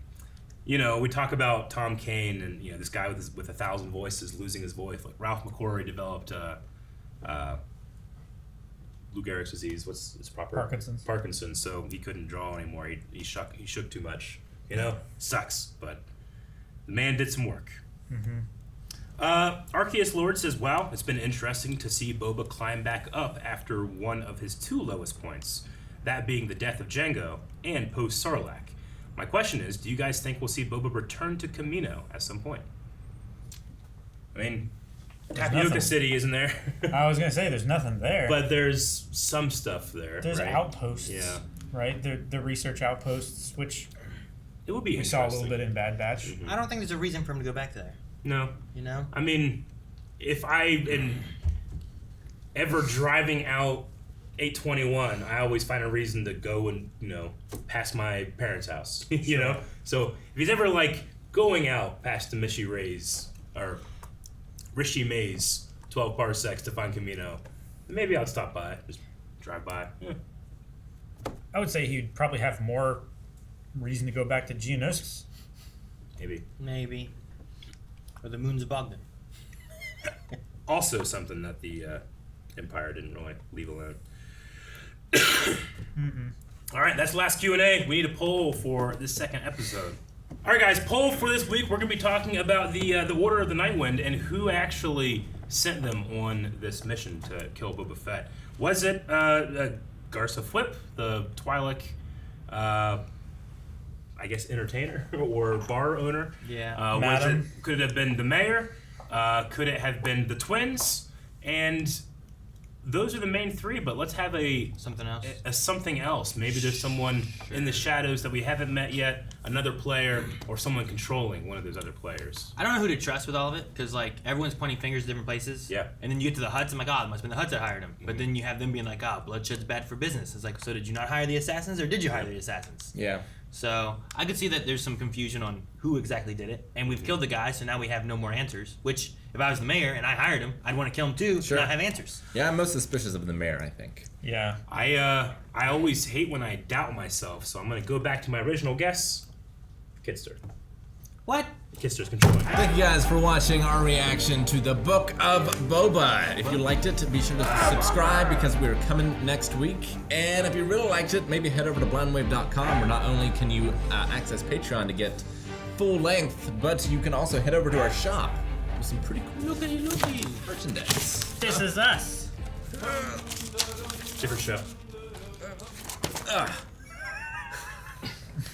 A: you know, we talk about Tom Kane and, you know, this guy with 1,000 voices losing his voice. Like, Ralph McQuarrie developed Lou Gehrig's disease. What's its proper? Parkinson's. So he couldn't draw anymore. He shook too much. You know, sucks. But the man did some work. Arceus Lord says, wow, it's been interesting to see Boba climb back up after one of his two lowest points, that being the death of Jango and post-Sarlacc. My question is, do you guys think we'll see Boba return to Camino at some point? I mean, Tapioca City isn't there.
C: I was gonna say there's nothing there,
A: but there's some stuff there.
C: There's
A: right?
C: outposts.
A: Yeah.
C: Right. The research outposts, which
A: it would be.
C: We saw a little bit in Bad Batch.
D: I don't think there's a reason for him to go back there.
A: No.
D: You know.
A: I mean, if I am ever driving out 821, I always find a reason to go and, you know, past my parents' house. you know. So if he's ever like going out past the Rishi Mays 12 parsecs to find Camino, maybe I'll stop by, just drive by. Yeah.
C: I would say he'd probably have more reason to go back to Geonosis.
D: Maybe. Or the moons of Bogdan.
A: Also something that the Empire didn't really leave alone. All right, that's the last Q&A. We need a poll for this second episode. All right, guys, poll for this week. We're going to be talking about the Order of the Nightwind and who actually sent them on this mission to kill Boba Fett. Was it Garsa Flip, the Twi'lek, I guess, entertainer or bar owner?
D: Yeah.
A: Could it have been the mayor? Could it have been the twins? And those are the main three, but let's have
D: something else.
A: Something else. Maybe there's someone in the shadows that we haven't met yet, another player, or someone controlling one of those other players.
D: I don't know who to trust with all of it, because like everyone's pointing fingers at different places.
A: Yeah.
D: And then you get to the Hutts, I'm like, it must have been the Hutts that hired him. But then you have them being like, bloodshed's bad for business. It's like, so did you not hire the assassins, or did you hire the assassins?
B: Yeah.
D: So I could see that there's some confusion on who exactly did it, and we've killed the guy, so now we have no more answers. Which, if I was the mayor and I hired him, I'd want to kill him too,
B: Sure.
D: not have answers.
B: Yeah, I'm most suspicious of the mayor, I think.
C: Yeah.
A: I always hate when I doubt myself, so I'm gonna go back to my original guess. Kitster.
D: What?
A: Kitster's controlling.
B: Thank you guys for watching our reaction to the Book of Boba. If you liked it, be sure to subscribe because we're coming next week. And if you really liked it, maybe head over to blindwave.com where not only can you access Patreon to get full length, but you can also head over to our shop with some pretty cool looky merchandise.
C: This is us.
A: Different show.